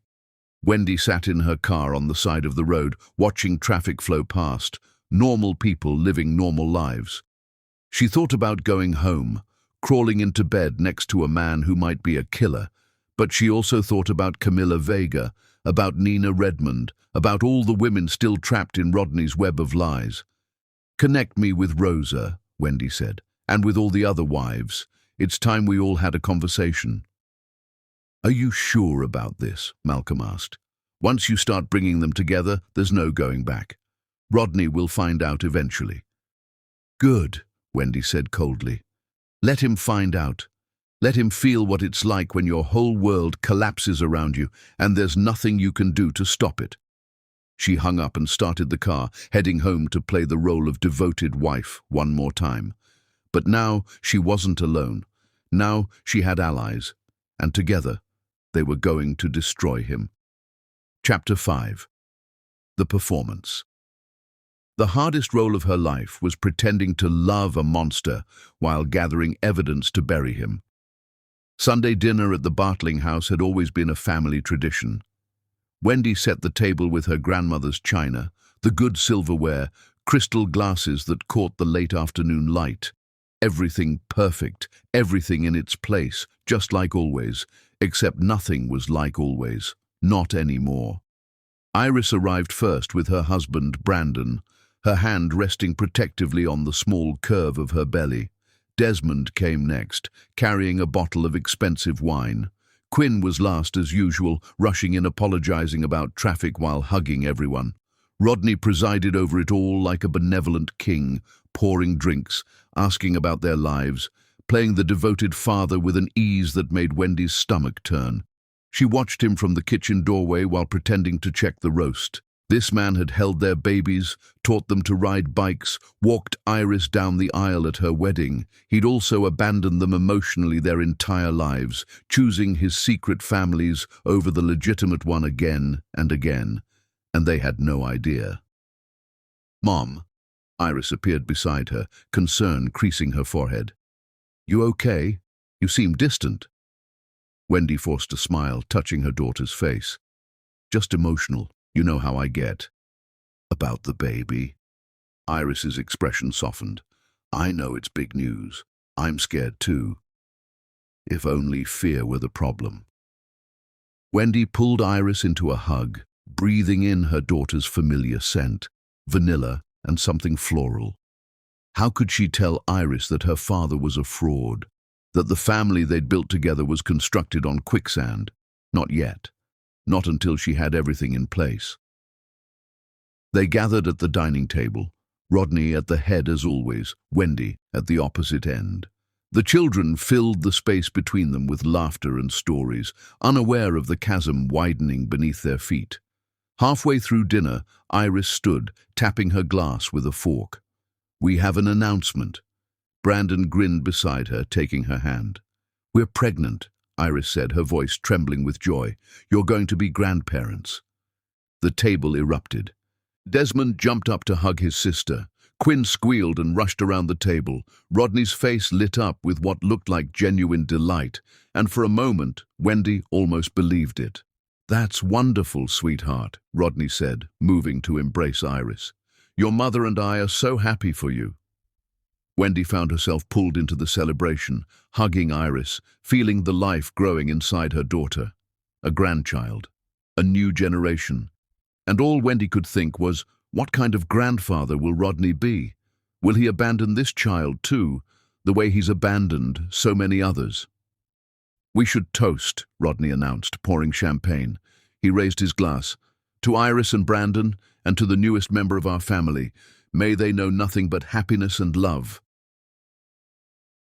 Wendy sat in her car on the side of the road, watching traffic flow past, normal people living normal lives. She thought about going home, crawling into bed next to a man who might be a killer, but she also thought about Camila Vega, about Nina Redmond, about all the women still trapped in Rodney's web of lies. Connect me with Rosa, Wendy said, and with all the other wives. It's time we all had a conversation. Are you sure about this? Malcolm asked. Once you start bringing them together, there's no going back. Rodney will find out eventually. Good, Wendy said coldly. Let him find out. Let him feel what it's like when your whole world collapses around you and there's nothing you can do to stop it. She hung up and started the car, heading home to play the role of devoted wife one more time. But now she wasn't alone. Now she had allies, and together they were going to destroy him. Chapter 5. The Performance. The hardest role of her life was pretending to love a monster while gathering evidence to bury him. Sunday dinner at the Bartling house had always been a family tradition. Wendy set the table with her grandmother's china, the good silverware, crystal glasses that caught the late afternoon light. Everything perfect, everything in its place, just like always, except nothing was like always, not anymore. Iris arrived first with her husband, Brandon, her hand resting protectively on the small curve of her belly. Desmond came next, carrying a bottle of expensive wine. Quinn was last as usual, rushing in apologizing about traffic while hugging everyone. Rodney presided over it all like a benevolent king, pouring drinks, asking about their lives, playing the devoted father with an ease that made Wendy's stomach turn. She watched him from the kitchen doorway while pretending to check the roast. This man had held their babies, taught them to ride bikes, walked Iris down the aisle at her wedding. He'd also abandoned them emotionally their entire lives, choosing his secret families over the legitimate one again and again, and they had no idea. Mom. Iris appeared beside her, concern creasing her forehead. You okay? You seem distant. Wendy forced a smile, touching her daughter's face. Just emotional. You know how I get. About the baby? Iris's expression softened. I know it's big news. I'm scared too. If only fear were the problem. Wendy pulled Iris into a hug, breathing in her daughter's familiar scent, vanilla and something floral. How could she tell Iris that her father was a fraud, that the family they'd built together was constructed on quicksand? Not yet. Not until she had everything in place. They gathered at the dining table, Rodney at the head as always, Wendy at the opposite end. The children filled the space between them with laughter and stories, unaware of the chasm widening beneath their feet. Halfway through dinner, Iris stood, tapping her glass with a fork. We have an announcement. Brandon grinned beside her, taking her hand. We're pregnant, Iris said, her voice trembling with joy. "You're going to be grandparents." The table erupted. Desmond jumped up to hug his sister. Quinn squealed and rushed around the table. Rodney's face lit up with what looked like genuine delight, and for a moment, Wendy almost believed it. "That's wonderful, sweetheart," Rodney said, moving to embrace Iris. "Your mother and I are so happy for you." Wendy found herself pulled into the celebration, hugging Iris, feeling the life growing inside her daughter. A grandchild, a new generation. And all Wendy could think was, what kind of grandfather will Rodney be? Will he abandon this child too, the way he's abandoned so many others? "We should toast," Rodney announced, pouring champagne. He raised his glass. "To Iris and Brandon, and to the newest member of our family, may they know nothing but happiness and love."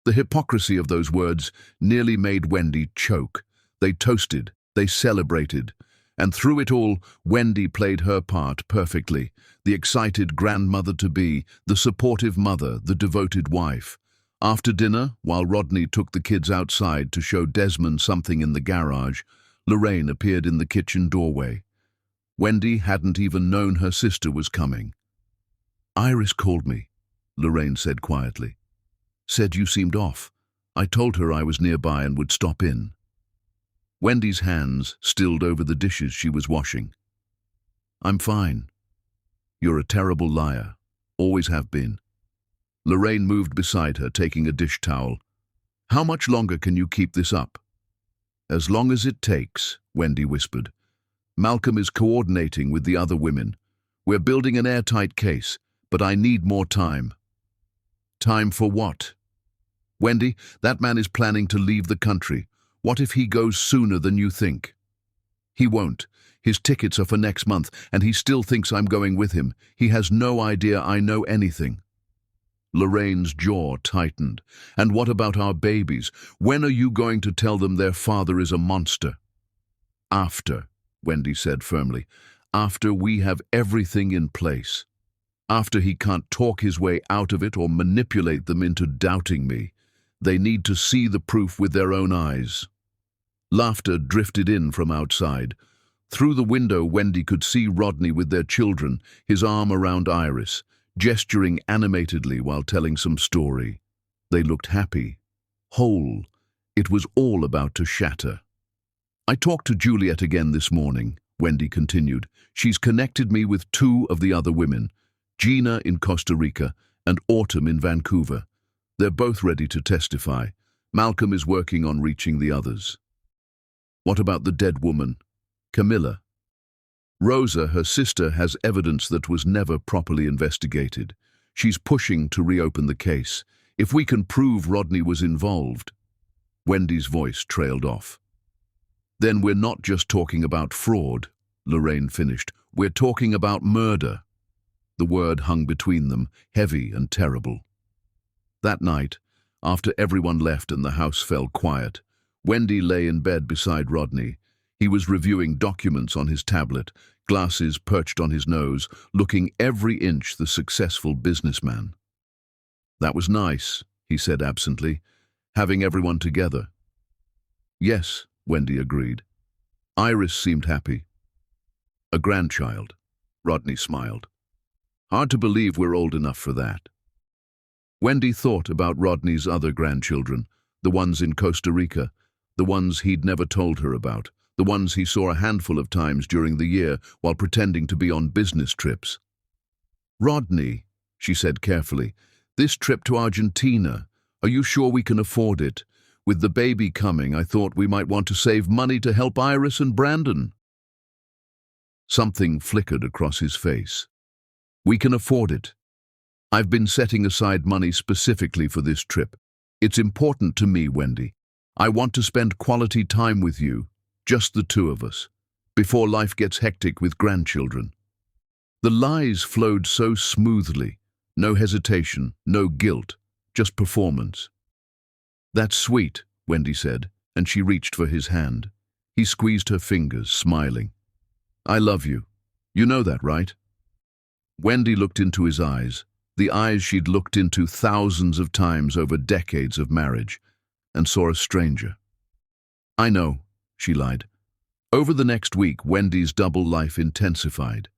The hypocrisy of those words nearly made Wendy choke. They toasted, they celebrated. And through it all, Wendy played her part perfectly. The excited grandmother-to-be, the supportive mother, the devoted wife. After dinner, while Rodney took the kids outside to show Desmond something in the garage, Lorraine appeared in the kitchen doorway. Wendy hadn't even known her sister was coming. "Iris called me," Lorraine said quietly. "Said you seemed off. I told her I was nearby and would stop in." Wendy's hands stilled over the dishes she was washing. "I'm fine. You're a terrible liar. Always have been." Lorraine moved beside her, taking a dish towel. "How much longer can you keep this up?" "As long as it takes," Wendy whispered. "Malcolm is coordinating with the other women. We're building an airtight case, but I need more time." "Time for what?" "Wendy, that man is planning to leave the country. What if he goes sooner than you think?" "He won't. His tickets are for next month, and he still thinks I'm going with him. He has no idea I know anything." Lorraine's jaw tightened. "And what about our babies? When are you going to tell them their father is a monster?" "After," Wendy said firmly. "After we have everything in place. After he can't talk his way out of it or manipulate them into doubting me. They need to see the proof with their own eyes." Laughter drifted in from outside. Through the window, Wendy could see Rodney with their children, his arm around Iris, gesturing animatedly while telling some story. They looked happy, whole. It was all about to shatter. "I talked to Juliet again this morning," Wendy continued. "She's connected me with two of the other women, Gina in Costa Rica and Autumn in Vancouver. They're both ready to testify. Malcolm is working on reaching the others." "What about the dead woman, Camilla?" "Rosa, her sister, has evidence that was never properly investigated. She's pushing to reopen the case. If we can prove Rodney was involved." Wendy's voice trailed off. "Then we're not just talking about fraud," Lorraine finished. "We're talking about murder." The word hung between them, heavy and terrible. That night, after everyone left and the house fell quiet, Wendy lay in bed beside Rodney. He was reviewing documents on his tablet, glasses perched on his nose, looking every inch the successful businessman. "That was nice," he said absently, "having everyone together." "Yes," Wendy agreed. Iris seemed happy. "A grandchild," Rodney smiled. "Hard to believe we're old enough for that." Wendy thought about Rodney's other grandchildren, the ones in Costa Rica, the ones he'd never told her about, the ones he saw a handful of times during the year while pretending to be on business trips. "Rodney," she said carefully, "this trip to Argentina, are you sure we can afford it? With the baby coming, I thought we might want to save money to help Iris and Brandon." Something flickered across his face. "We can afford it. I've been setting aside money specifically for this trip. It's important to me, Wendy. I want to spend quality time with you, just the two of us, before life gets hectic with grandchildren." The lies flowed so smoothly, no hesitation, no guilt, just performance. "That's sweet," Wendy said, and she reached for his hand. He squeezed her fingers, smiling. "I love you. You know that, right?" Wendy looked into his eyes, the eyes she'd looked into thousands of times over decades of marriage, and saw a stranger. I know, she lied. Over the next week, Wendy's double life intensified.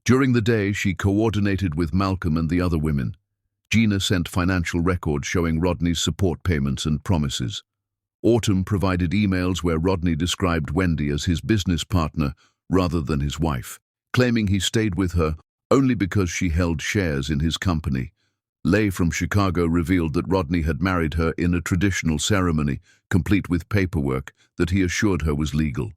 During the day, she coordinated with Malcolm and the other women. Gina sent financial records showing Rodney's support payments and promises. Autumn provided emails where Rodney described Wendy as his business partner rather than his wife, claiming he stayed with her only because she held shares in his company. Lay from Chicago revealed that Rodney had married her in a traditional ceremony, complete with paperwork that he assured her was legal.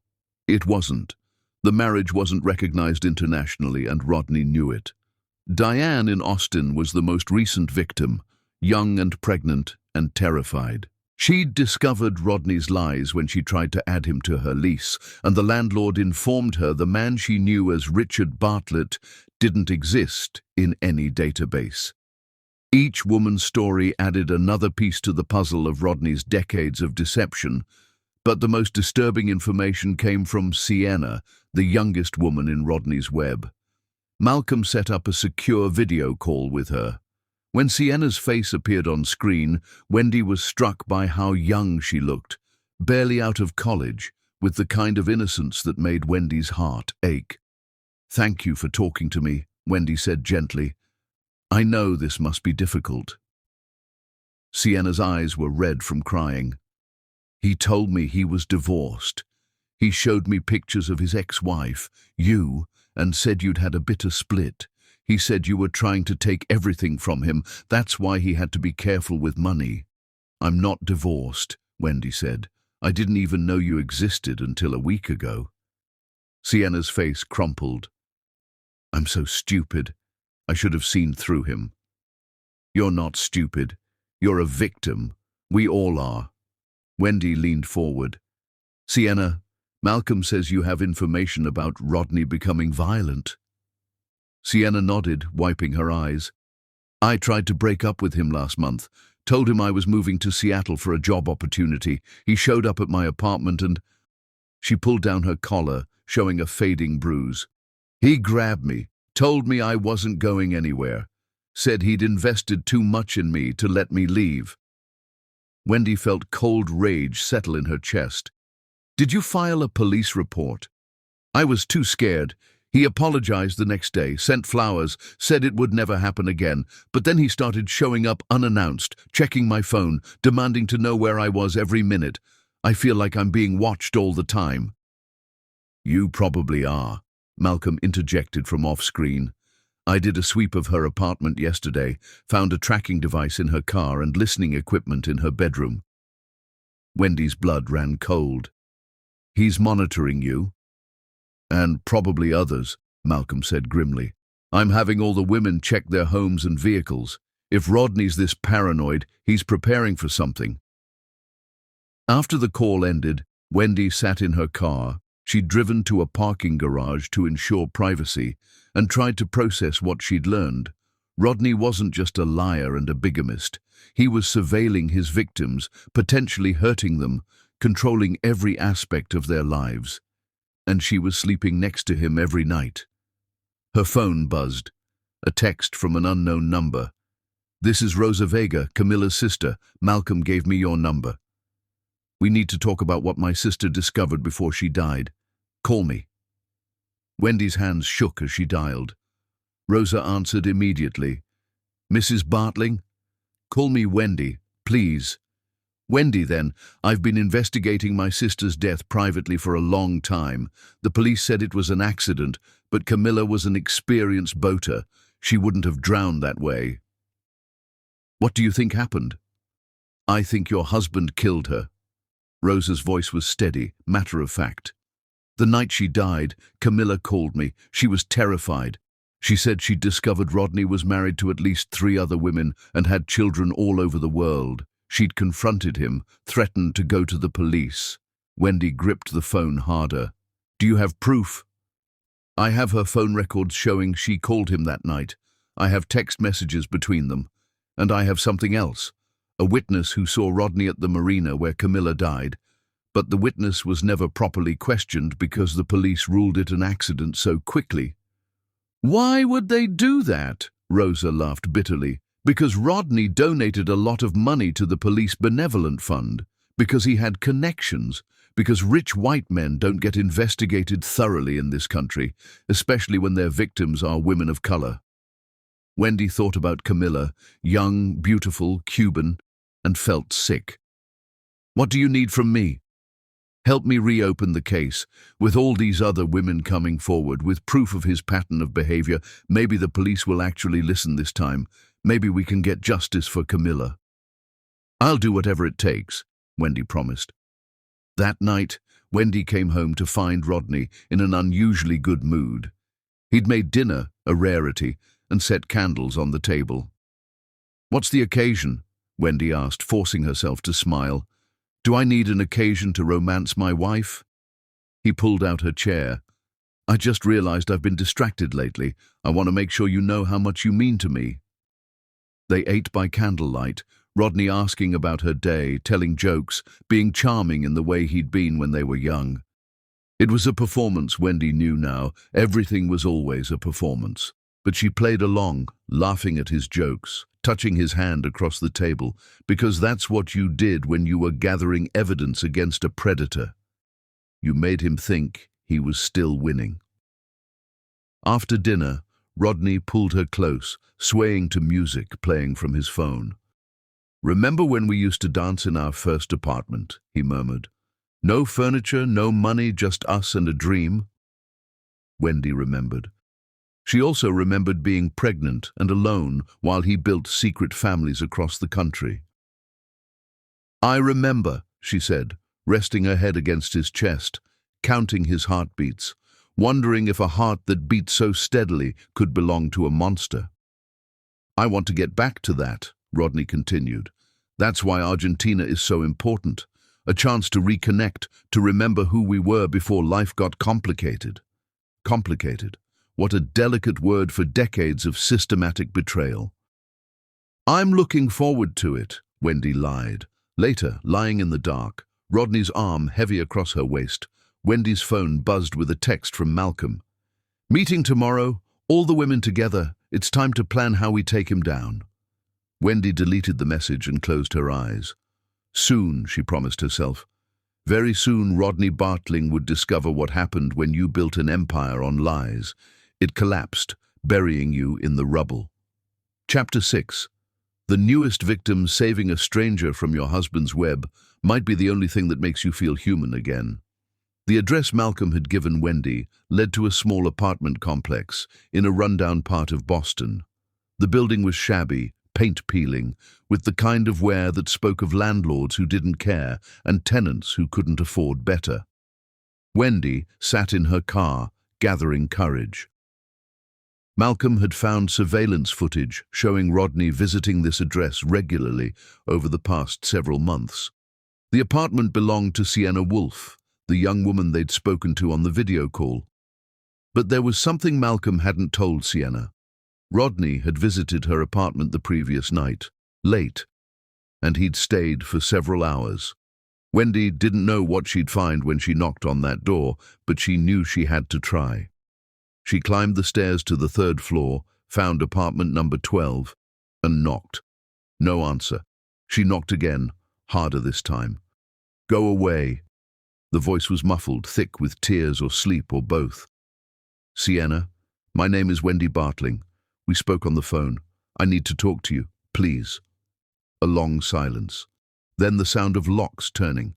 It wasn't. The marriage wasn't recognized internationally, and Rodney knew it. Diane in Austin was the most recent victim, young and pregnant and terrified. She'd discovered Rodney's lies when she tried to add him to her lease, and the landlord informed her the man she knew as Richard Bartlett didn't exist in any database. Each woman's story added another piece to the puzzle of Rodney's decades of deception, but the most disturbing information came from Sienna, the youngest woman in Rodney's web. Malcolm set up a secure video call with her. When Sienna's face appeared on screen, Wendy was struck by how young she looked, barely out of college, with the kind of innocence that made Wendy's heart ache. "Thank you for talking to me," Wendy said gently. "I know this must be difficult." Sienna's eyes were red from crying. "He told me he was divorced. He showed me pictures of his ex-wife, you, and said you'd had a bitter split. He said you were trying to take everything from him. That's why he had to be careful with money." "I'm not divorced," Wendy said. "I didn't even know you existed until a week ago." Sienna's face crumpled. "I'm so stupid. I should have seen through him." "You're not stupid. You're a victim. We all are." Wendy leaned forward. "Sienna, Malcolm says you have information about Rodney becoming violent." Sienna nodded, wiping her eyes. "I tried to break up with him last month, told him I was moving to Seattle for a job opportunity. He showed up at my apartment and—" She pulled down her collar, showing a fading bruise. "He grabbed me, told me I wasn't going anywhere, said he'd invested too much in me to let me leave." Wendy felt cold rage settle in her chest. "Did you file a police report?" "I was too scared. He apologized the next day, sent flowers, said it would never happen again, but then he started showing up unannounced, checking my phone, demanding to know where I was every minute. I feel like I'm being watched all the time." "You probably are," Malcolm interjected from off-screen. "I did a sweep of her apartment yesterday, found a tracking device in her car and listening equipment in her bedroom." Wendy's blood ran cold. "He's monitoring you?" "And probably others," Malcolm said grimly. "I'm having all the women check their homes and vehicles. If Rodney's this paranoid, he's preparing for something." After the call ended, Wendy sat in her car. She'd driven to a parking garage to ensure privacy and tried to process what she'd learned. Rodney wasn't just a liar and a bigamist. He was surveilling his victims, potentially hurting them, controlling every aspect of their lives. And she was sleeping next to him every night. Her phone buzzed. A text from an unknown number. "This is Rosa Vega, Camilla's sister. Malcolm gave me your number. We need to talk about what my sister discovered before she died. Call me." Wendy's hands shook as she dialed. Rosa answered immediately. "Mrs. Bartling? Call me Wendy, please." "Wendy, then. I've been investigating my sister's death privately for a long time. The police said it was an accident, but Camilla was an experienced boater. She wouldn't have drowned that way." "What do you think happened?" "I think your husband killed her." Rosa's voice was steady, matter of fact. "The night she died, Camilla called me. She was terrified. She said she'd discovered Rodney was married to at least 3 other women and had children all over the world. She'd confronted him, threatened to go to the police." Wendy gripped the phone harder. "Do you have proof?" "I have her phone records showing she called him that night. I have text messages between them. And I have something else. A witness who saw Rodney at the marina where Camilla died. But the witness was never properly questioned because the police ruled it an accident so quickly." "Why would they do that?" Rosa laughed bitterly. "Because Rodney donated a lot of money to the police benevolent fund. Because he had connections. Because rich white men don't get investigated thoroughly in this country, especially when their victims are women of color. Wendy thought about Camilla, young, beautiful, Cuban, and felt sick. What do you need from me? Help me reopen the case. With all these other women coming forward, with proof of his pattern of behavior, maybe the police will actually listen this time. Maybe we can get justice for Camilla. I'll do whatever it takes, Wendy promised. That night, Wendy came home to find Rodney in an unusually good mood. He'd made dinner, a rarity, and set candles on the table. What's the occasion? Wendy asked, forcing herself to smile. Do I need an occasion to romance my wife? He pulled out her chair. I just realized I've been distracted lately. I want to make sure you know how much you mean to me. They ate by candlelight, Rodney asking about her day, telling jokes, being charming in the way he'd been when they were young. It was a performance, Wendy knew now. Everything was always a performance. But she played along, laughing at his jokes, touching his hand across the table, because that's what you did when you were gathering evidence against a predator. You made him think he was still winning. After dinner, Rodney pulled her close, swaying to music playing from his phone. Remember when we used to dance in our first apartment, he murmured. No furniture, no money, just us and a dream. Wendy remembered. She also remembered being pregnant and alone while he built secret families across the country. I remember, she said, resting her head against his chest, counting his heartbeats, wondering if a heart that beat so steadily could belong to a monster. I want to get back to that, Rodney continued. That's why Argentina is so important. A chance to reconnect, to remember who we were before life got complicated. Complicated. What a delicate word for decades of systematic betrayal. I'm looking forward to it, Wendy lied. Later, lying in the dark, Rodney's arm heavy across her waist, Wendy's phone buzzed with a text from Malcolm. Meeting tomorrow, all the women together. It's time to plan how we take him down. Wendy deleted the message and closed her eyes. Soon, she promised herself. Very soon, Rodney Bartling would discover what happened when you built an empire on lies. It collapsed, burying you in the rubble. Chapter 6. The newest victim saving a stranger from your husband's web might be the only thing that makes you feel human again. The address Malcolm had given Wendy led to a small apartment complex in a rundown part of Boston. The building was shabby, paint peeling, with the kind of wear that spoke of landlords who didn't care and tenants who couldn't afford better. Wendy sat in her car, gathering courage. Malcolm had found surveillance footage showing Rodney visiting this address regularly over the past several months. The apartment belonged to Sienna Wolfe, the young woman they'd spoken to on the video call. But there was something Malcolm hadn't told Sienna. Rodney had visited her apartment the previous night, late, and he'd stayed for several hours. Wendy didn't know what she'd find when she knocked on that door, but she knew she had to try. She climbed the stairs to the third floor, found apartment number 12, and knocked. No answer. She knocked again, harder this time. Go away. The voice was muffled, thick with tears or sleep or both. Sienna, my name is Wendy Bartling. We spoke on the phone. I need to talk to you, please. A long silence. Then the sound of locks turning.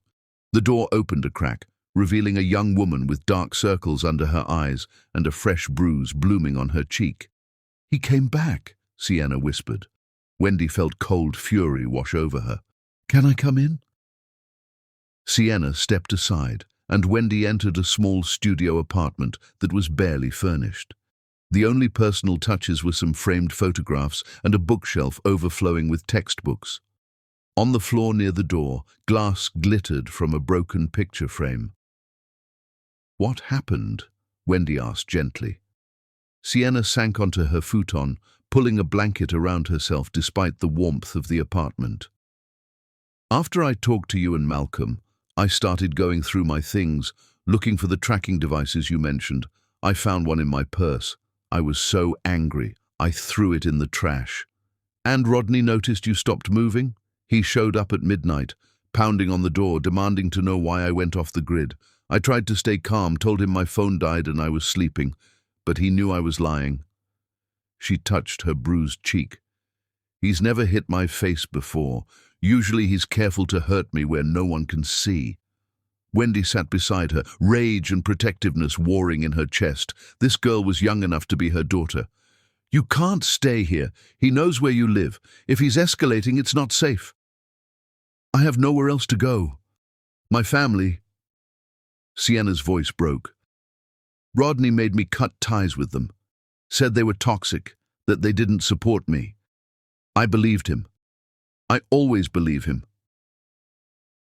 The door opened a crack, revealing a young woman with dark circles under her eyes and a fresh bruise blooming on her cheek. He came back, Sienna whispered. Wendy felt cold fury wash over her. Can I come in? Sienna stepped aside, and Wendy entered a small studio apartment that was barely furnished. The only personal touches were some framed photographs and a bookshelf overflowing with textbooks. On the floor near the door, glass glittered from a broken picture frame. What happened? Wendy asked gently. Sienna sank onto her futon, pulling a blanket around herself despite the warmth of the apartment. After I talked to you and Malcolm, I started going through my things, looking for the tracking devices you mentioned. I found one in my purse. I was so angry, I threw it in the trash. And Rodney noticed you stopped moving? He showed up at midnight, pounding on the door, demanding to know why I went off the grid. I tried to stay calm, told him my phone died and I was sleeping, but he knew I was lying. She touched her bruised cheek. He's never hit my face before. Usually he's careful to hurt me where no one can see. Wendy sat beside her, rage and protectiveness warring in her chest. This girl was young enough to be her daughter. You can't stay here. He knows where you live. If he's escalating, it's not safe. I have nowhere else to go. My family. Sienna's voice broke. Rodney made me cut ties with them. Said they were toxic, that they didn't support me. I believed him. I always believe him.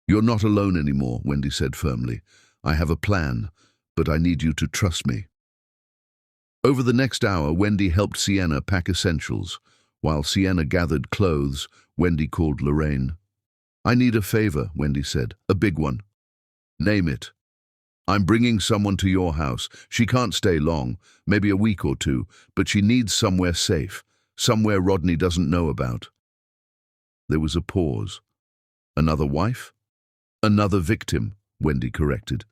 You're not alone anymore, Wendy said firmly. I have a plan, but I need you to trust me. Over the next hour, Wendy helped Sienna pack essentials. While Sienna gathered clothes, Wendy called Lorraine. I need a favor, Wendy said. A big one. Name it. I'm bringing someone to your house. She can't stay long, maybe a week or two, but she needs somewhere safe, somewhere Rodney doesn't know about. There was a pause. Another wife? Another victim, Wendy corrected.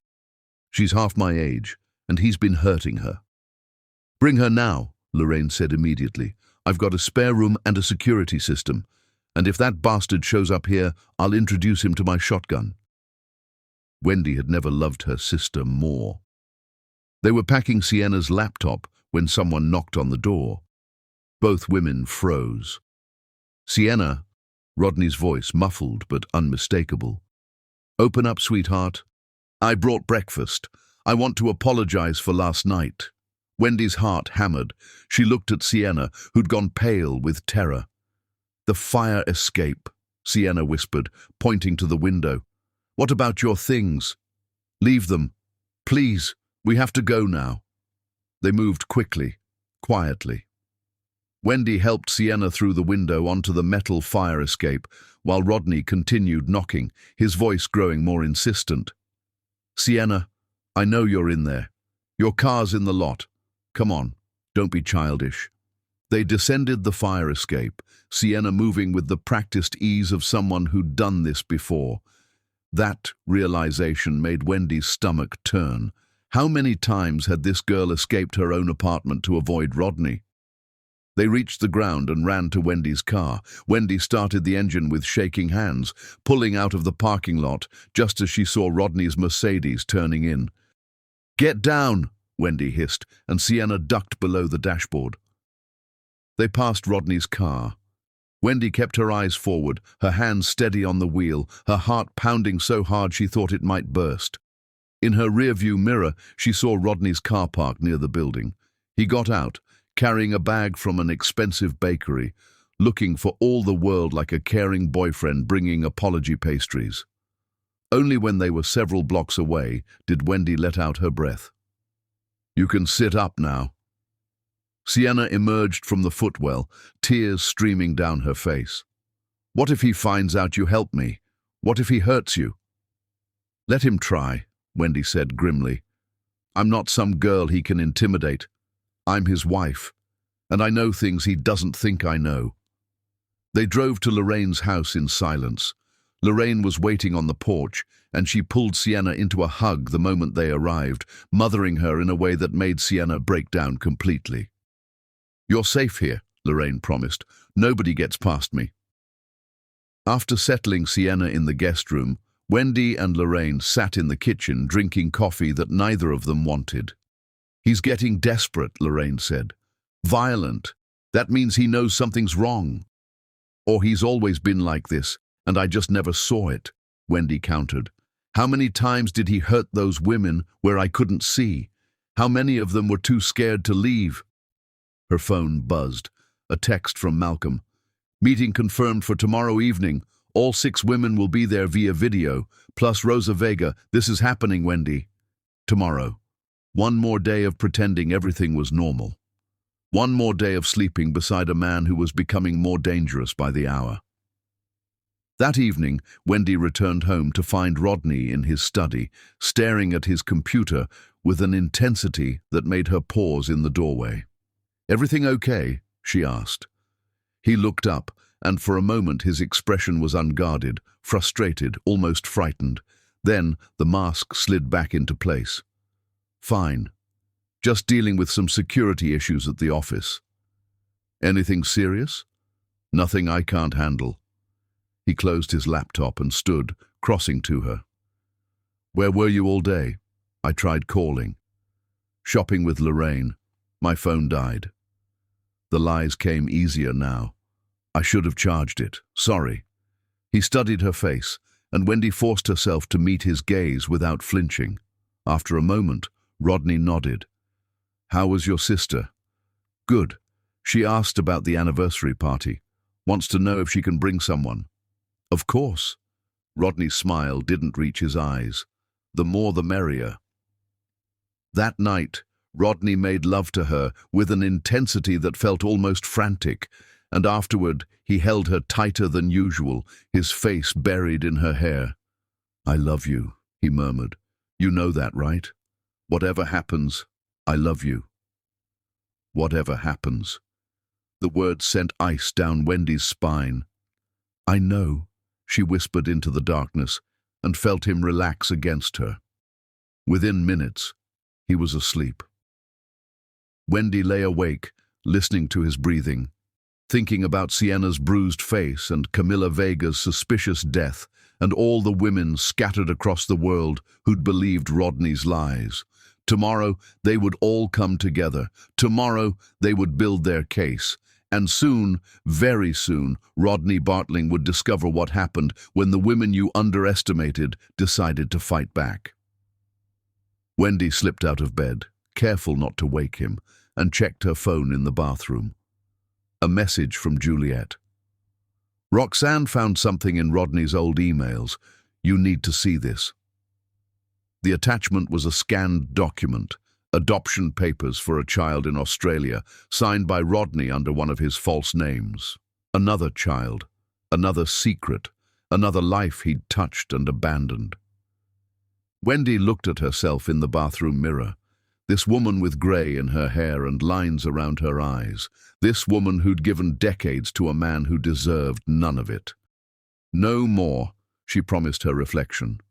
She's half my age, and he's been hurting her. Bring her now, Lorraine said immediately. I've got a spare room and a security system, and if that bastard shows up here, I'll introduce him to my shotgun. Wendy had never loved her sister more. They were packing Sienna's laptop when someone knocked on the door. Both women froze. Sienna, Rodney's voice muffled but unmistakable. Open up, sweetheart. I brought breakfast. I want to apologize for last night. Wendy's heart hammered. She looked at Sienna, who'd gone pale with terror. The fire escape, Sienna whispered, pointing to the window. What about your things? Leave them. Please, we have to go now. They moved quickly, quietly. Wendy helped Sienna through the window onto the metal fire escape, while Rodney continued knocking, his voice growing more insistent. Sienna, I know you're in there. Your car's in the lot. Come on, don't be childish. They descended the fire escape, Sienna moving with the practiced ease of someone who'd done this before. That realization made Wendy's stomach turn. How many times had this girl escaped her own apartment to avoid Rodney? They reached the ground and ran to Wendy's car. Wendy started the engine with shaking hands, pulling out of the parking lot just as she saw Rodney's Mercedes turning in. Get down, Wendy hissed, and Sienna ducked below the dashboard. They passed Rodney's car. Wendy kept her eyes forward, her hands steady on the wheel, her heart pounding so hard she thought it might burst. In her rearview mirror, she saw Rodney's car parked near the building. He got out, carrying a bag from an expensive bakery, looking for all the world like a caring boyfriend bringing apology pastries. Only when they were several blocks away did Wendy let out her breath. You can sit up now. Sienna emerged from the footwell, tears streaming down her face. What if he finds out you helped me? What if he hurts you? Let him try, Wendy said grimly. I'm not some girl he can intimidate. I'm his wife, and I know things he doesn't think I know. They drove to Lorraine's house in silence. Lorraine was waiting on the porch, and she pulled Sienna into a hug the moment they arrived, mothering her in a way that made Sienna break down completely. You're safe here, Lorraine promised. Nobody gets past me. After settling Sienna in the guest room, Wendy and Lorraine sat in the kitchen drinking coffee that neither of them wanted. He's getting desperate, Lorraine said. Violent. That means he knows something's wrong. Or he's always been like this, and I just never saw it, Wendy countered. How many times did he hurt those women where I couldn't see? How many of them were too scared to leave? Her phone buzzed. A text from Malcolm. Meeting confirmed for tomorrow evening. All 6 women will be there via video, plus Rosa Vega. This is happening, Wendy. Tomorrow. One more day of pretending everything was normal. One more day of sleeping beside a man who was becoming more dangerous by the hour. That evening, Wendy returned home to find Rodney in his study, staring at his computer with an intensity that made her pause in the doorway. Everything okay? She asked. He looked up, and for a moment his expression was unguarded, frustrated, almost frightened. Then the mask slid back into place. "Fine. Just dealing with some security issues at the office." "Anything serious?" "Nothing I can't handle." He closed his laptop and stood, crossing to her. "Where were you all day?" "I tried calling." "Shopping with Lorraine. My phone died." The lies came easier now. "I should have charged it. Sorry." He studied her face, and Wendy forced herself to meet his gaze without flinching. After a moment, Rodney nodded. "How was your sister?" "Good. She asked about the anniversary party. Wants to know if she can bring someone." "Of course." Rodney's smile didn't reach his eyes. "The more the merrier." That night, Rodney made love to her with an intensity that felt almost frantic, and afterward he held her tighter than usual, his face buried in her hair. "I love you," he murmured. "You know that, right? Whatever happens, I love you." Whatever happens. The words sent ice down Wendy's spine. "I know," she whispered into the darkness, and felt him relax against her. Within minutes, he was asleep. Wendy lay awake, listening to his breathing, thinking about Sienna's bruised face and Camilla Vega's suspicious death, and all the women scattered across the world who'd believed Rodney's lies. Tomorrow they would all come together. Tomorrow they would build their case. And soon, very soon, Rodney Bartling would discover what happened when the women you underestimated decided to fight back. Wendy slipped out of bed, careful not to wake him, and checked her phone in the bathroom. A message from Juliet. "Roxanne found something in Rodney's old emails. You need to see this." The attachment was a scanned document, adoption papers for a child in Australia, signed by Rodney under one of his false names. Another child, another secret, another life he'd touched and abandoned. Wendy looked at herself in the bathroom mirror. This woman with grey in her hair and lines around her eyes. This woman who'd given decades to a man who deserved none of it. No more, she promised her reflection.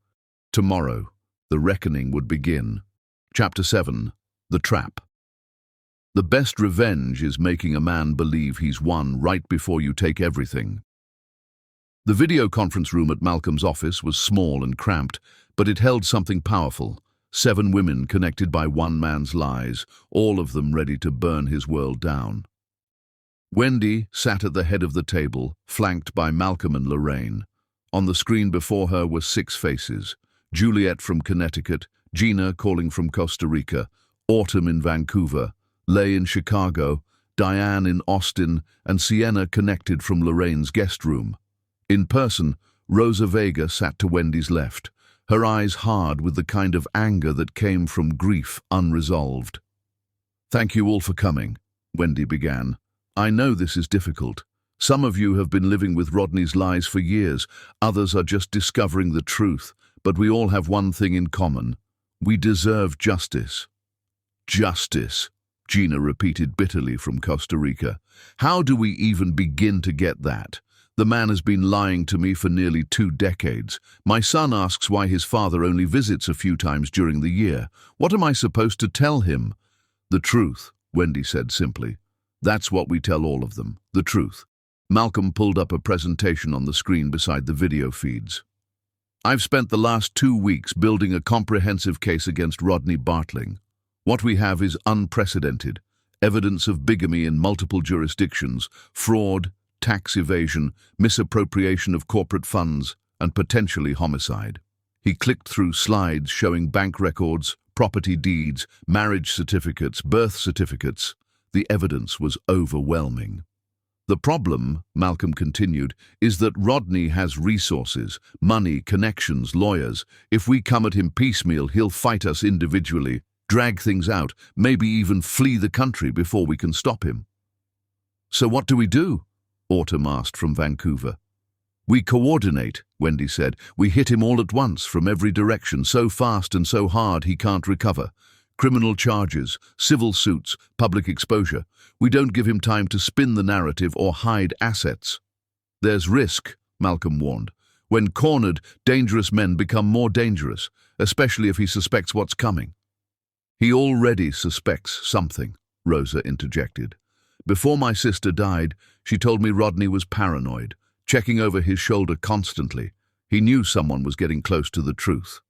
Tomorrow, the reckoning would begin. Chapter 7. The Trap. The best revenge is making a man believe he's won right before you take everything. The video conference room at Malcolm's office was small and cramped, but it held something powerful. 7 women connected by one man's lies, all of them ready to burn his world down. Wendy sat at the head of the table, flanked by Malcolm and Lorraine. On the screen before her were 6 faces: Juliet from Connecticut, Gina calling from Costa Rica, Autumn in Vancouver, Leigh in Chicago, Diane in Austin, and Sienna connected from Lorraine's guest room. In person, Rosa Vega sat to Wendy's left, her eyes hard with the kind of anger that came from grief unresolved. "Thank you all for coming," Wendy began. "I know this is difficult. Some of you have been living with Rodney's lies for years, others are just discovering the truth, but we all have one thing in common. We deserve justice." "Justice," Gina repeated bitterly from Costa Rica. "How do we even begin to get that? The man has been lying to me for nearly 2 decades. My son asks why his father only visits a few times during the year. What am I supposed to tell him?" "The truth," Wendy said simply. "That's what we tell all of them, the truth." Malcolm pulled up a presentation on the screen beside the video feeds. "I've spent the last 2 weeks building a comprehensive case against Rodney Bartling. What we have is unprecedented. Evidence of bigamy in multiple jurisdictions, fraud, tax evasion, misappropriation of corporate funds, and potentially homicide." He clicked through slides showing bank records, property deeds, marriage certificates, birth certificates. The evidence was overwhelming. "The problem," Malcolm continued, "is that Rodney has resources, money, connections, lawyers. If we come at him piecemeal, he'll fight us individually, drag things out, maybe even flee the country before we can stop him." "So what do we do?" Autumn asked from Vancouver. "We coordinate," Wendy said. "We hit him all at once, from every direction, so fast and so hard he can't recover. Criminal charges, civil suits, public exposure. We don't give him time to spin the narrative or hide assets." There's risk, Malcolm warned. When cornered, dangerous men become more dangerous, especially if he suspects what's coming. He already suspects something, Rosa interjected. Before my sister died, she told me Rodney was paranoid, checking over his shoulder constantly. He knew someone was getting close to the truth.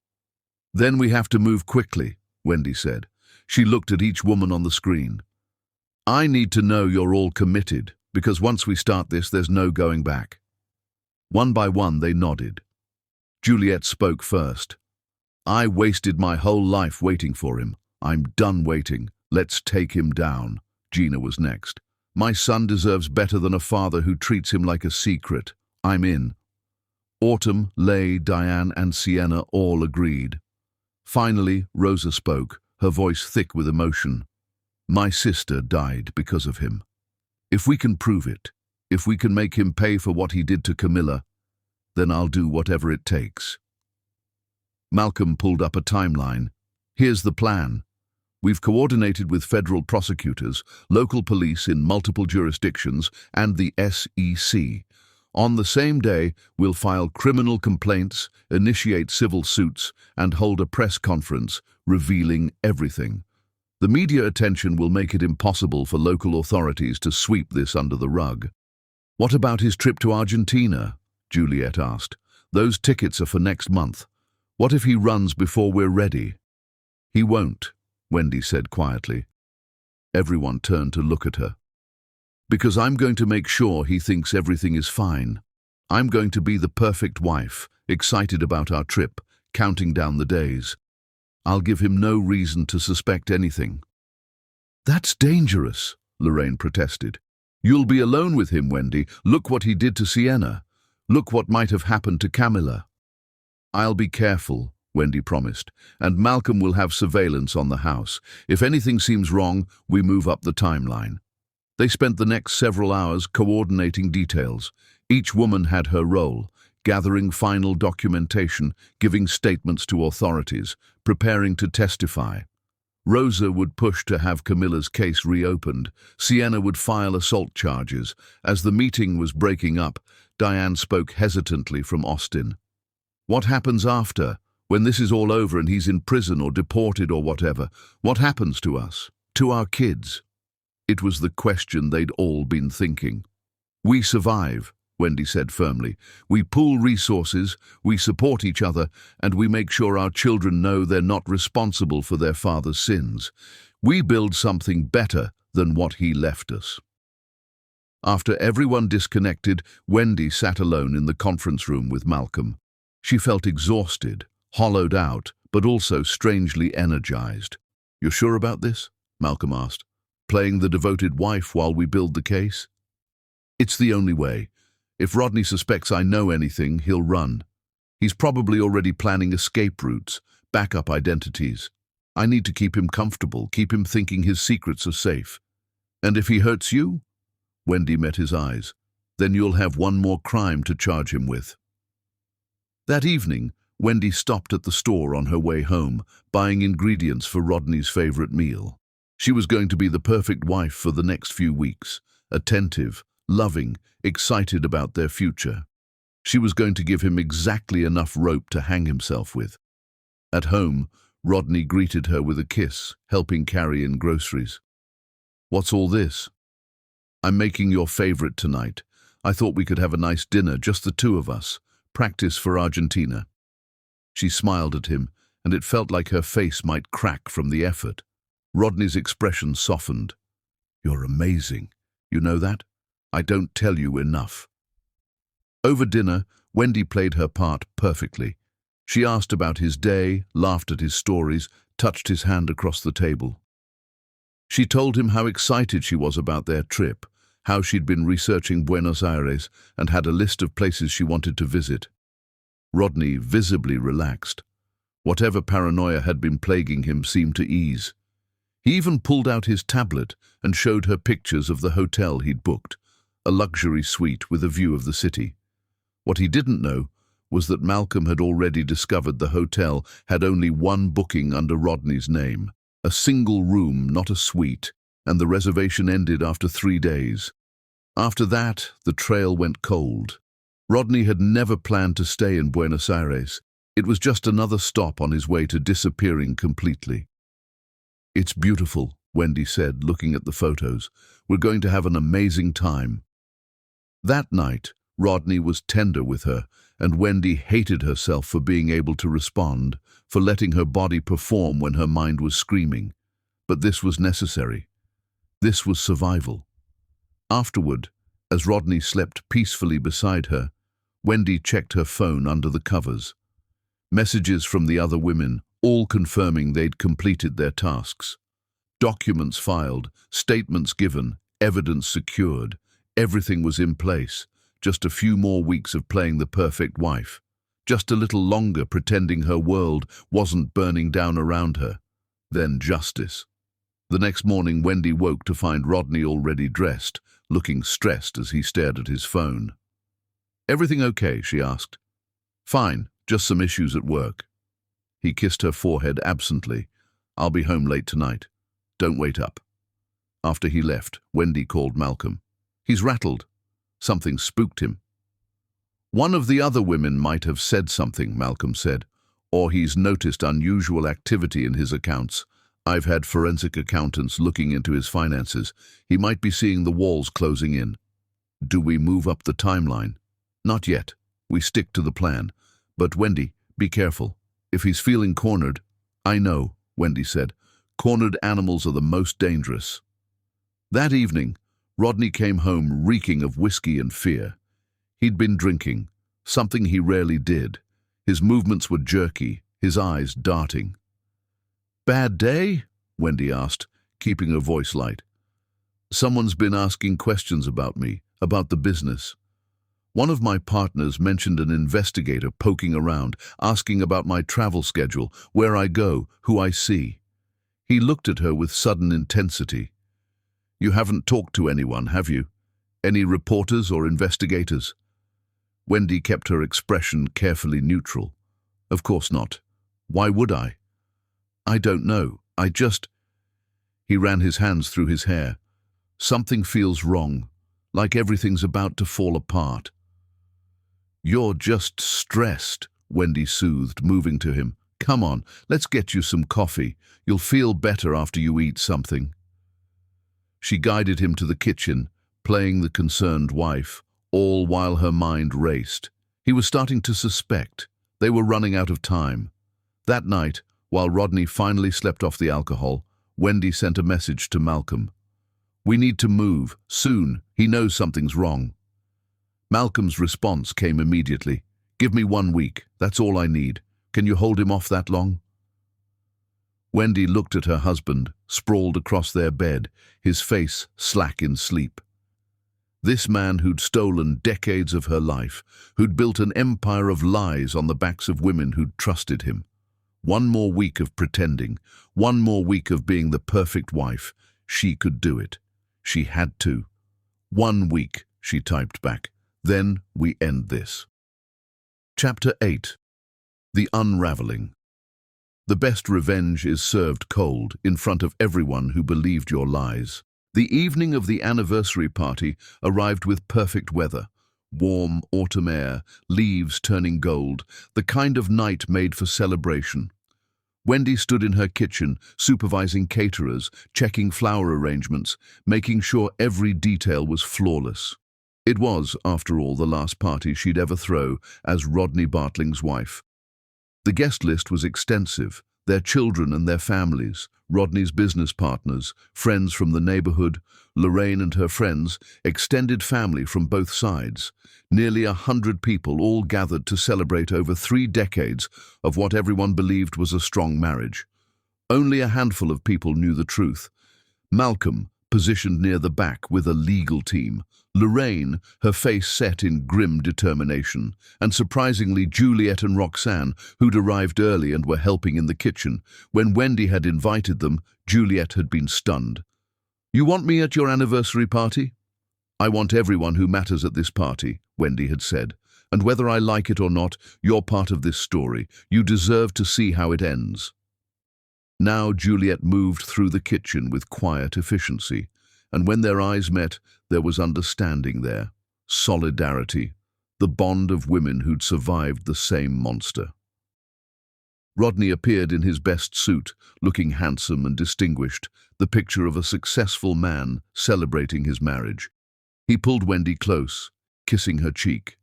Then we have to move quickly, Wendy said. She looked at each woman on the screen. I need to know you're all committed, because once we start this, there's no going back. One by one, they nodded. Juliet spoke first. I wasted my whole life waiting for him. I'm done waiting. Let's take him down. Gina was next. My son deserves better than a father who treats him like a secret. I'm in. Autumn, Leigh, Diane, and Sienna all agreed. Finally, Rosa spoke, her voice thick with emotion. My sister died because of him. If we can prove it, if we can make him pay for what he did to Camilla, then I'll do whatever it takes. Malcolm pulled up a timeline. Here's the plan. We've coordinated with federal prosecutors, local police in multiple jurisdictions, and the SEC. On the same day, we'll file criminal complaints, initiate civil suits, and hold a press conference revealing everything. The media attention will make it impossible for local authorities to sweep this under the rug. What about his trip to Argentina? Juliet asked. Those tickets are for next month. What if he runs before we're ready? He won't, Wendy said quietly. Everyone turned to look at her. Because I'm going to make sure he thinks everything is fine. I'm going to be the perfect wife, excited about our trip, counting down the days. I'll give him no reason to suspect anything. That's dangerous, Lorraine protested. You'll be alone with him, Wendy. Look what he did to Sienna. Look what might have happened to Camilla. I'll be careful, Wendy promised, and Malcolm will have surveillance on the house. If anything seems wrong, we move up the timeline. They spent the next several hours coordinating details. Each woman had her role, gathering final documentation, giving statements to authorities, preparing to testify. Rosa would push to have Camilla's case reopened. Sienna would file assault charges. As the meeting was breaking up, Diane spoke hesitantly from Austin. What happens after? When this is all over and he's in prison or deported or whatever, what happens to us? To our kids? It was the question they'd all been thinking. We survive, Wendy said firmly. We pool resources, we support each other, and we make sure our children know they're not responsible for their father's sins. We build something better than what he left us. After everyone disconnected, Wendy sat alone in the conference room with Malcolm. She felt exhausted, hollowed out, but also strangely energized. "You're sure about this?" Malcolm asked. "Playing the devoted wife while we build the case?" "It's the only way. If Rodney suspects I know anything, he'll run. He's probably already planning escape routes, backup identities. I need to keep him comfortable, keep him thinking his secrets are safe. And if he hurts you?" Wendy met his eyes. "Then you'll have one more crime to charge him with." That evening, Wendy stopped at the store on her way home, buying ingredients for Rodney's favorite meal. She was going to be the perfect wife for the next few weeks, attentive, loving, excited about their future. She was going to give him exactly enough rope to hang himself with. At home, Rodney greeted her with a kiss, helping carry in groceries. "What's all this?" "I'm making your favorite tonight. I thought we could have a nice dinner, just the two of us. Practice for Argentina." She smiled at him, and it felt like her face might crack from the effort. Rodney's expression softened. "You're amazing. You know that? I don't tell you enough." Over dinner, Wendy played her part perfectly. She asked about his day, laughed at his stories, touched his hand across the table. She told him how excited she was about their trip, how she'd been researching Buenos Aires and had a list of places she wanted to visit. Rodney visibly relaxed. Whatever paranoia had been plaguing him seemed to ease. He even pulled out his tablet and showed her pictures of the hotel he'd booked, a luxury suite with a view of the city. What he didn't know was that Malcolm had already discovered the hotel had only one booking under Rodney's name, a single room, not a suite, and the reservation ended after 3 days. After that, the trail went cold. Rodney had never planned to stay in Buenos Aires. It was just another stop on his way to disappearing completely. "It's beautiful," Wendy said, looking at the photos. "We're going to have an amazing time." That night, Rodney was tender with her, and Wendy hated herself for being able to respond, for letting her body perform when her mind was screaming. But this was necessary. This was survival. Afterward, as Rodney slept peacefully beside her, Wendy checked her phone under the covers. Messages from the other women, all confirming they'd completed their tasks. Documents filed, statements given, evidence secured. Everything was in place. Just a few more weeks of playing the perfect wife. Just a little longer pretending her world wasn't burning down around her. Then justice. The next morning, Wendy woke to find Rodney already dressed, looking stressed as he stared at his phone. "Everything okay?" she asked. "Fine, just some issues at work." He kissed her forehead absently. "I'll be home late tonight. Don't wait up." After he left, Wendy called Malcolm. "He's rattled. Something spooked him." "One of the other women might have said something," Malcolm said, "or he's noticed unusual activity in his accounts. I've had forensic accountants looking into his finances. He might be seeing the walls closing in." "Do we move up the timeline?" "Not yet. We stick to the plan. But Wendy, be careful. If he's feeling cornered—" "I know," Wendy said. "Cornered animals are the most dangerous." That evening, Rodney came home reeking of whiskey and fear. He'd been drinking, something he rarely did. His movements were jerky, his eyes darting. "Bad day?" Wendy asked, keeping her voice light. "Someone's been asking questions about me, about the business. One of my partners mentioned an investigator poking around, asking about my travel schedule, where I go, who I see." He looked at her with sudden intensity. "You haven't talked to anyone, have you? Any reporters or investigators?" Wendy kept her expression carefully neutral. "Of course not. Why would I?" "I don't know. I just—" He ran his hands through his hair. "Something feels wrong, like everything's about to fall apart." "You're just stressed," Wendy soothed, moving to him. "Come on, let's get you some coffee. You'll feel better after you eat something." She guided him to the kitchen, playing the concerned wife, all while her mind raced. He was starting to suspect. They were running out of time. That night, while Rodney finally slept off the alcohol, Wendy sent a message to Malcolm. "We need to move, soon. He knows something's wrong." Malcolm's response came immediately. "Give me 1 week. That's all I need. Can you hold him off that long?" Wendy looked at her husband, sprawled across their bed, his face slack in sleep. This man who'd stolen decades of her life, who'd built an empire of lies on the backs of women who'd trusted him. 1 more week of pretending, 1 more week of being the perfect wife. She could do it. She had to. 1 week, she typed back. Then we end this. Chapter 8. The Unraveling. The best revenge is served cold, in front of everyone who believed your lies. The evening of the anniversary party arrived with perfect weather. Warm autumn air, leaves turning gold, the kind of night made for celebration. Wendy stood in her kitchen, supervising caterers, checking flower arrangements, making sure every detail was flawless. It was, after all, the last party she'd ever throw as Rodney Bartling's wife. The guest list was extensive, their children and their families, Rodney's business partners, friends from the neighborhood, Lorraine and her friends, extended family from both sides. Nearly 100 people all gathered to celebrate over 3 decades of what everyone believed was a strong marriage. Only a handful of people knew the truth. Malcolm, positioned near the back with a legal team. Lorraine, her face set in grim determination. And surprisingly, Juliet and Roxanne, who'd arrived early and were helping in the kitchen. When Wendy had invited them, Juliet had been stunned. "You want me at your anniversary party?" "I want everyone who matters at this party," Wendy had said. "And whether I like it or not, you're part of this story. You deserve to see how it ends." Now Juliet moved through the kitchen with quiet efficiency, and when their eyes met, there was understanding there, solidarity, the bond of women who'd survived the same monster. Rodney appeared in his best suit, looking handsome and distinguished, the picture of a successful man celebrating his marriage. He pulled Wendy close, kissing her cheek.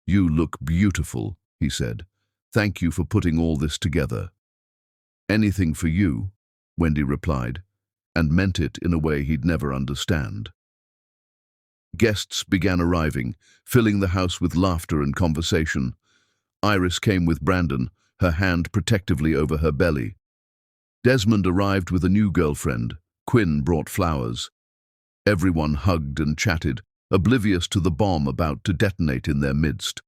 "You look beautiful," he said. "Thank you for putting all this together." "Anything for you," Wendy replied, and meant it in a way he'd never understand. Guests began arriving, filling the house with laughter and conversation. Iris came with Brandon, her hand protectively over her belly. Desmond arrived with a new girlfriend. Quinn brought flowers. Everyone hugged and chatted, oblivious to the bomb about to detonate in their midst.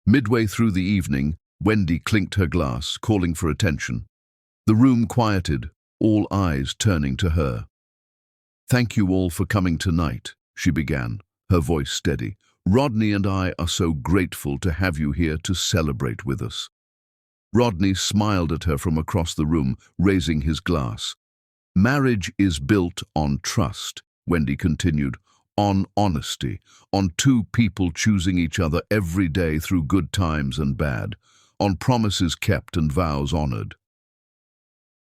Midway through the evening, Wendy clinked her glass, calling for attention. The room quieted, all eyes turning to her. "Thank you all for coming tonight," she began, her voice steady. "Rodney and I are so grateful to have you here to celebrate with us." Rodney smiled at her from across the room, raising his glass. "Marriage is built on trust," Wendy continued, "on honesty, on two people choosing each other every day through good times and bad, on promises kept and vows honored."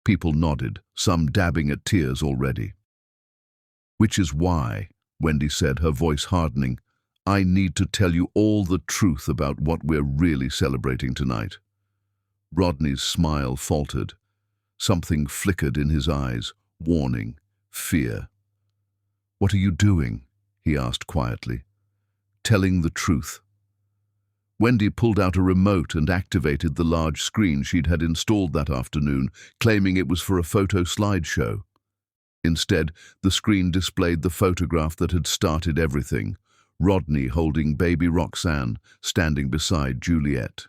People nodded, some dabbing at tears already. "Which is why," Wendy said, her voice hardening, "I need to tell you all the truth about what we're really celebrating tonight." Rodney's smile faltered. Something flickered in his eyes, warning, fear. "What are you doing?" he asked quietly. "Telling the truth." Wendy pulled out a remote and activated the large screen she'd had installed that afternoon, claiming it was for a photo slideshow. Instead, the screen displayed the photograph that had started everything, Rodney holding baby Roxanne, standing beside Juliet.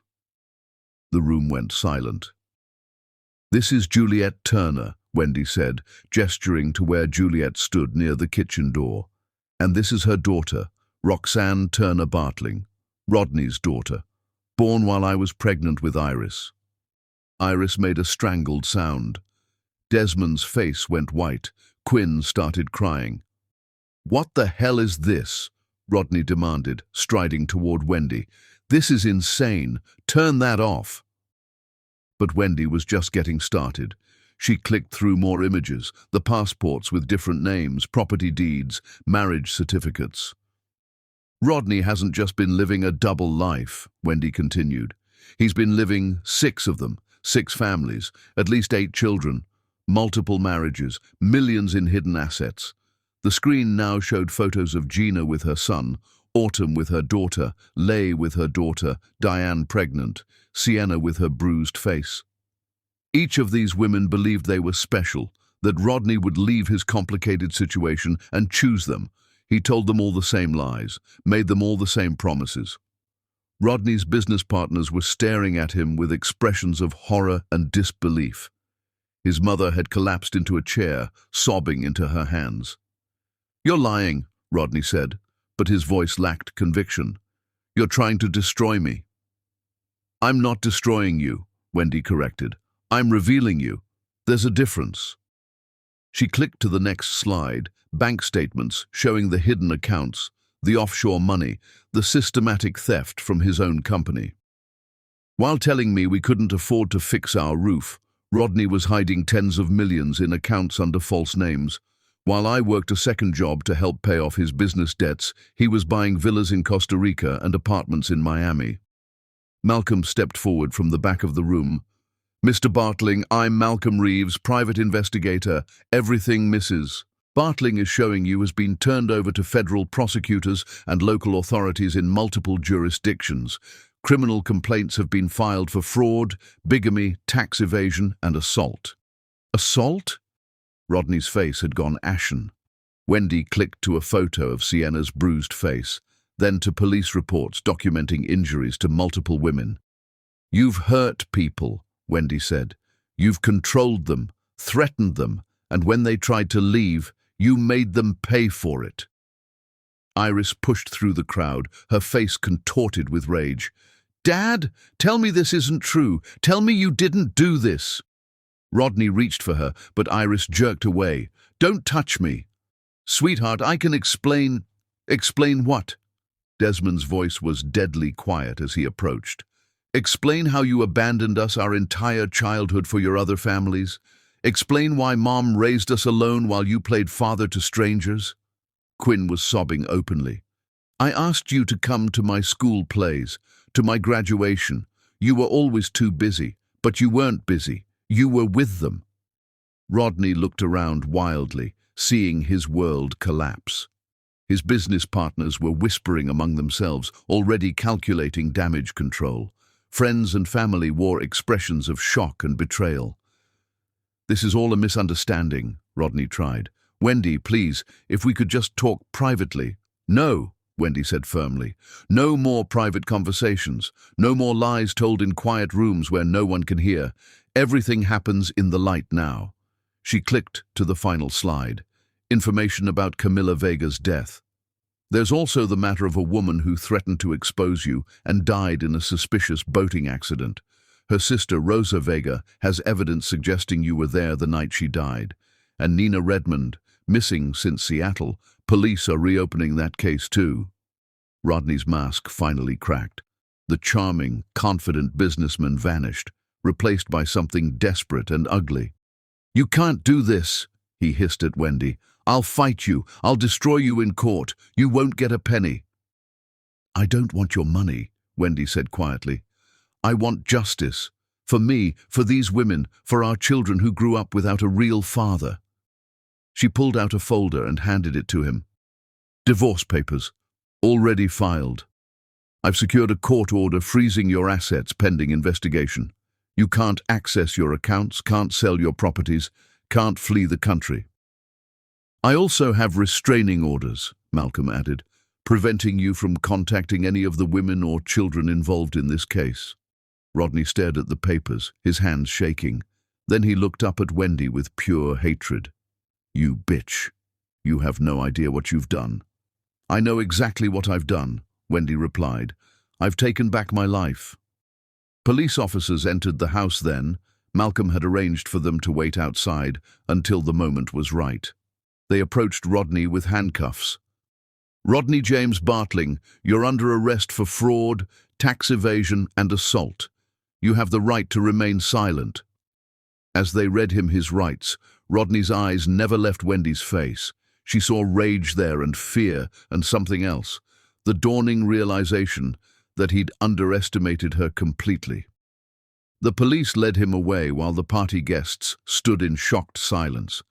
The room went silent. "This is Juliet Turner," Wendy said, gesturing to where Juliet stood near the kitchen door. "And this is her daughter, Roxanne Turner Bartling, Rodney's daughter, born while I was pregnant with Iris." Iris made a strangled sound. Desmond's face went white. Quinn started crying. "What the hell is this?" Rodney demanded, striding toward Wendy. "This is insane. Turn that off." But Wendy was just getting started. She clicked through more images, the passports with different names, property deeds, marriage certificates. "Rodney hasn't just been living a double life," Wendy continued. "He's been living 6 of them, 6 families, at least 8 children, multiple marriages, millions in hidden assets." The screen now showed photos of Gina with her son, Autumn with her daughter, Lay with her daughter, Diane pregnant, Sienna with her bruised face. Each of these women believed they were special, that Rodney would leave his complicated situation and choose them. He told them all the same lies, made them all the same promises. Rodney's business partners were staring at him with expressions of horror and disbelief. His mother had collapsed into a chair, sobbing into her hands. "You're lying," Rodney said, but his voice lacked conviction. "You're trying to destroy me." "I'm not destroying you," Wendy corrected. "I'm revealing you. There's a difference." She clicked to the next slide, bank statements showing the hidden accounts, the offshore money, the systematic theft from his own company. "While telling me we couldn't afford to fix our roof, Rodney was hiding tens of millions in accounts under false names. While I worked a second job to help pay off his business debts, he was buying villas in Costa Rica and apartments in Miami." Malcolm stepped forward from the back of the room. "Mr. Bartling, I'm Malcolm Reeves, private investigator. Everything Mrs. Bartling is showing you has been turned over to federal prosecutors and local authorities in multiple jurisdictions. Criminal complaints have been filed for fraud, bigamy, tax evasion, and assault." "Assault?" Rodney's face had gone ashen. Wendy clicked to a photo of Sienna's bruised face, then to police reports documenting injuries to multiple women. "You've hurt people," Wendy said. "You've controlled them, threatened them, and when they tried to leave, you made them pay for it." Iris pushed through the crowd, her face contorted with rage. "Dad, tell me this isn't true. Tell me you didn't do this." Rodney reached for her, but Iris jerked away. "Don't touch me." "Sweetheart, I can explain." "Explain what?" Desmond's voice was deadly quiet as he approached. Explain how you abandoned us our entire childhood for your other families. Explain why Mom raised us alone while you played father to strangers. Quinn was sobbing openly. I asked you to come to my school plays, to my graduation. You were always too busy, but you weren't busy. You were with them. Rodney looked around wildly, seeing his world collapse. His business partners were whispering among themselves, already calculating damage control. Friends and family wore expressions of shock and betrayal. This is all a misunderstanding, Rodney tried. Wendy, please, if we could just talk privately. No, Wendy said firmly. No more private conversations. No more lies told in quiet rooms where no one can hear. Everything happens in the light now. She clicked to the final slide. Information about Camila Vega's death. There's also the matter of a woman who threatened to expose you and died in a suspicious boating accident. Her sister, Rosa Vega, has evidence suggesting you were there the night she died. And Nina Redmond, missing since Seattle, police are reopening that case too. Rodney's mask finally cracked. The charming, confident businessman vanished, replaced by something desperate and ugly. You can't do this, he hissed at Wendy. I'll fight you. I'll destroy you in court. You won't get a penny. I don't want your money, Wendy said quietly. I want justice. For me, for these women, for our children who grew up without a real father. She pulled out a folder and handed it to him. Divorce papers. Already filed. I've secured a court order freezing your assets pending investigation. You can't access your accounts, can't sell your properties, can't flee the country. I also have restraining orders, Malcolm added, preventing you from contacting any of the women or children involved in this case. Rodney stared at the papers, his hands shaking. Then he looked up at Wendy with pure hatred. You bitch. You have no idea what you've done. I know exactly what I've done, Wendy replied. I've taken back my life. Police officers entered the house then. Malcolm had arranged for them to wait outside until the moment was right. They approached Rodney with handcuffs. Rodney James Bartling, you're under arrest for fraud, tax evasion, and assault. You have the right to remain silent. As they read him his rights, Rodney's eyes never left Wendy's face. She saw rage there and fear and something else, the dawning realization that he'd underestimated her completely. The police led him away while the party guests stood in shocked silence.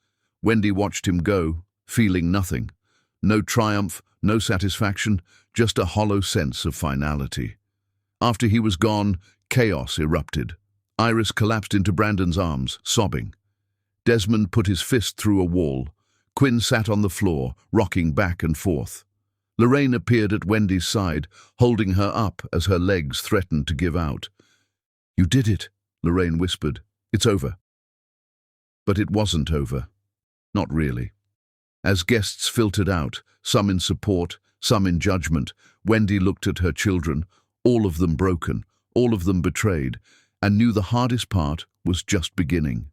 Wendy watched him go, feeling nothing. No triumph, no satisfaction, just a hollow sense of finality. After he was gone, chaos erupted. Iris collapsed into Brandon's arms, sobbing. Desmond put his fist through a wall. Quinn sat on the floor, rocking back and forth. Lorraine appeared at Wendy's side, holding her up as her legs threatened to give out. You did it, Lorraine whispered. It's over. But it wasn't over. Not really. As guests filtered out, some in support, some in judgment, Wendy looked at her children, all of them broken, all of them betrayed, and knew the hardest part was just beginning.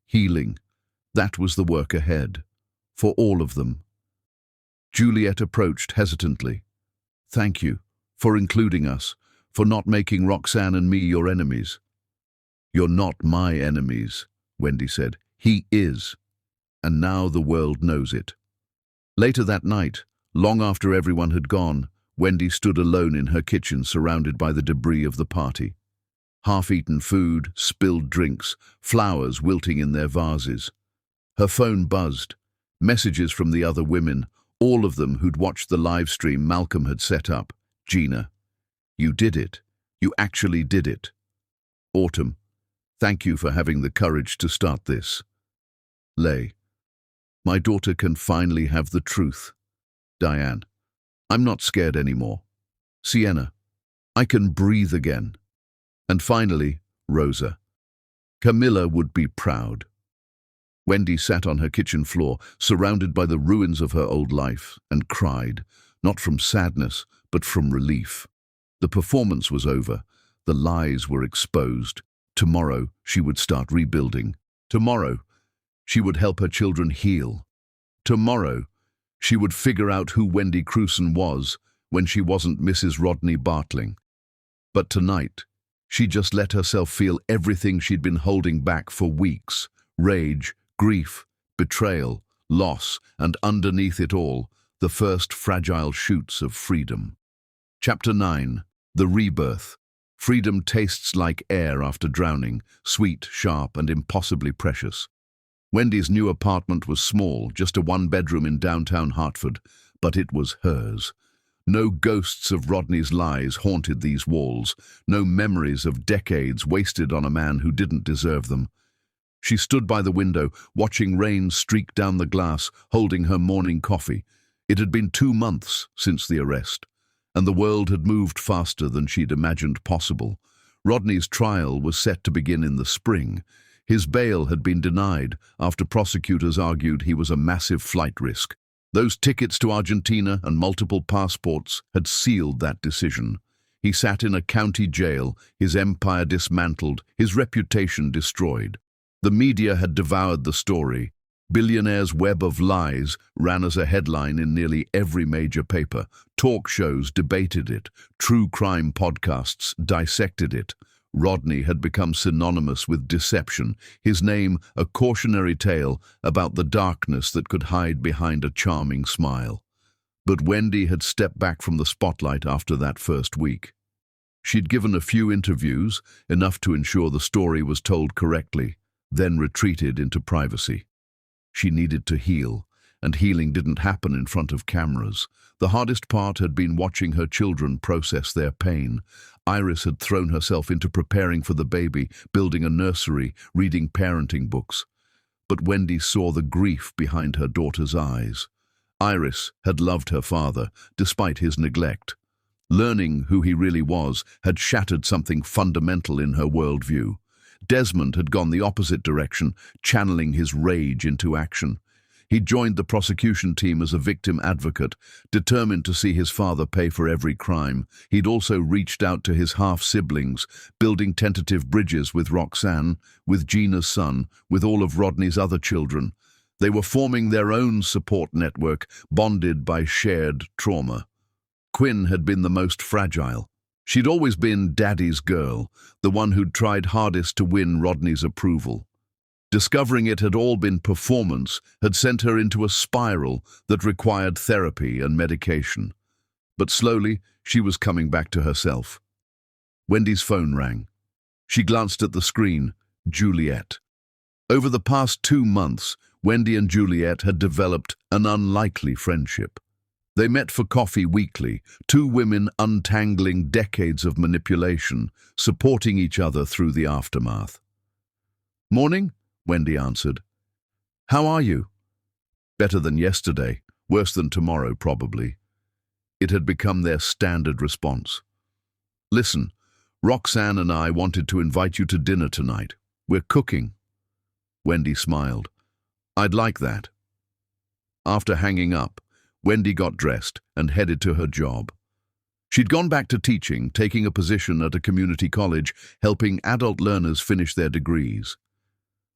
Healing. That was the work ahead. For all of them. Juliet approached hesitantly. Thank you for including us, for not making Roxanne and me your enemies. You're not my enemies, Wendy said. He is. And now the world knows it. Later that night, long after everyone had gone, Wendy stood alone in her kitchen surrounded by the debris of the party. Half-eaten food, spilled drinks, flowers wilting in their vases. Her phone buzzed. Messages from the other women, all of them who'd watched the live stream Malcolm had set up. Gina, you did it. You actually did it. Autumn, thank you for having the courage to start this. Lay, my daughter can finally have the truth. Diane, I'm not scared anymore. Sienna, I can breathe again. And finally, Rosa. Camilla would be proud. Wendy sat on her kitchen floor, surrounded by the ruins of her old life, and cried, not from sadness, but from relief. The performance was over. The lies were exposed. Tomorrow, she would start rebuilding. Tomorrow, she would help her children heal. Tomorrow, she would figure out who Wendy Crewson was when she wasn't Mrs. Rodney Bartling. But tonight, she just let herself feel everything she'd been holding back for weeks: rage, grief, betrayal, loss, and underneath it all, the first fragile shoots of freedom. Chapter 9. The Rebirth. Freedom tastes like air after drowning, sweet, sharp, and impossibly precious. Wendy's new apartment was small, just a one-bedroom in downtown Hartford, but it was hers. No ghosts of Rodney's lies haunted these walls, no memories of decades wasted on a man who didn't deserve them. She stood by the window, watching rain streak down the glass, holding her morning coffee. It had been 2 months since the arrest, and the world had moved faster than she'd imagined possible. Rodney's trial was set to begin in the spring. His bail had been denied after prosecutors argued he was a massive flight risk. Those tickets to Argentina and multiple passports had sealed that decision. He sat in a county jail, his empire dismantled, his reputation destroyed. The media had devoured the story. Billionaire's web of lies ran as a headline in nearly every major paper. Talk shows debated it. True crime podcasts dissected it. Rodney had become synonymous with deception, his name a cautionary tale about the darkness that could hide behind a charming smile. But Wendy had stepped back from the spotlight after that first week. She'd given a few interviews, enough to ensure the story was told correctly, then retreated into privacy. She needed to heal, and healing didn't happen in front of cameras. The hardest part had been watching her children process their pain. Iris had thrown herself into preparing for the baby, building a nursery, reading parenting books. But Wendy saw the grief behind her daughter's eyes. Iris had loved her father, despite his neglect. Learning who he really was had shattered something fundamental in her worldview. Desmond had gone the opposite direction, channeling his rage into action. He joined the prosecution team as a victim advocate, determined to see his father pay for every crime. He'd also reached out to his half-siblings, building tentative bridges with Roxanne, with Gina's son, with all of Rodney's other children. They were forming their own support network, bonded by shared trauma. Quinn had been the most fragile. She'd always been Daddy's girl, the one who'd tried hardest to win Rodney's approval. Discovering it had all been performance had sent her into a spiral that required therapy and medication. But slowly, she was coming back to herself. Wendy's phone rang. She glanced at the screen. Juliet. Over the past 2 months, Wendy and Juliet had developed an unlikely friendship. They met for coffee weekly, 2 women untangling decades of manipulation, supporting each other through the aftermath. "Morning," Wendy answered. "How are you?" "Better than yesterday, worse than tomorrow, probably." It had become their standard response. "Listen, Roxanne and I wanted to invite you to dinner tonight. We're cooking." Wendy smiled. "I'd like that." After hanging up, Wendy got dressed and headed to her job. She'd gone back to teaching, taking a position at a community college, helping adult learners finish their degrees.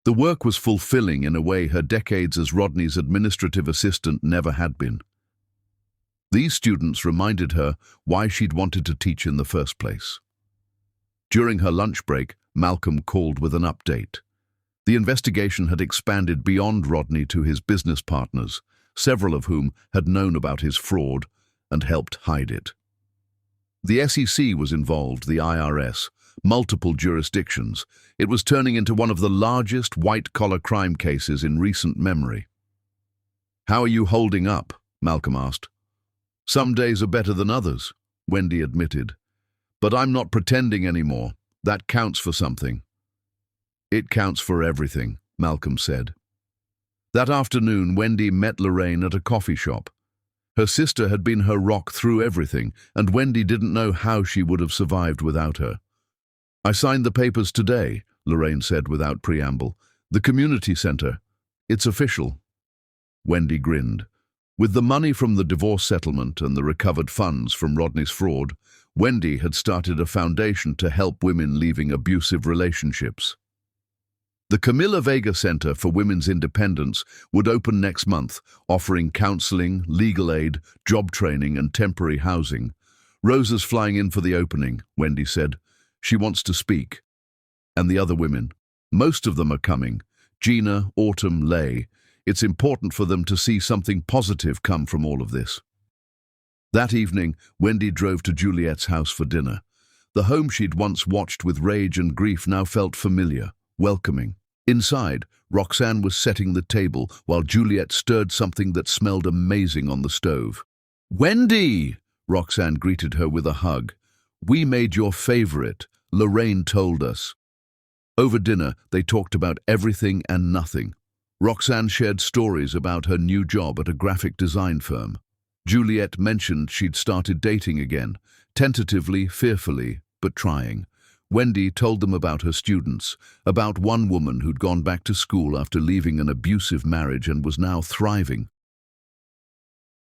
The work was fulfilling in a way her decades as Rodney's administrative assistant never had been. These students reminded her why she'd wanted to teach in the first place. During her lunch break, Malcolm called with an update. The investigation had expanded beyond Rodney to his business partners, several of whom had known about his fraud and helped hide it. The SEC was involved, the IRS, multiple jurisdictions. It was turning into one of the largest white-collar crime cases in recent memory. "How are you holding up?" Malcolm asked. "Some days are better than others," Wendy admitted. "But I'm not pretending anymore. That counts for something." "It counts for everything," Malcolm said. That afternoon, Wendy met Lorraine at a coffee shop. Her sister had been her rock through everything, and Wendy didn't know how she would have survived without her. "I signed the papers today," Lorraine said without preamble. "The community center. It's official." Wendy grinned. With the money from the divorce settlement and the recovered funds from Rodney's fraud, Wendy had started a foundation to help women leaving abusive relationships. The Camila Vega Center for Women's Independence would open next month, offering counseling, legal aid, job training, and temporary housing. Rosa's flying in for the opening, Wendy said. She wants to speak. And the other women. Most of them are coming. Gina, Autumn, Lay. It's important for them to see something positive come from all of this. That evening, Wendy drove to Juliet's house for dinner. The home she'd once watched with rage and grief now felt familiar, welcoming. Inside, Roxanne was setting the table while Juliet stirred something that smelled amazing on the stove. "Wendy!" Roxanne greeted her with a hug. "We made your favorite, Lorraine told us." Over dinner, they talked about everything and nothing. Roxanne shared stories about her new job at a graphic design firm. Juliet mentioned she'd started dating again, tentatively, fearfully, but trying. Wendy told them about her students, about one woman who'd gone back to school after leaving an abusive marriage and was now thriving.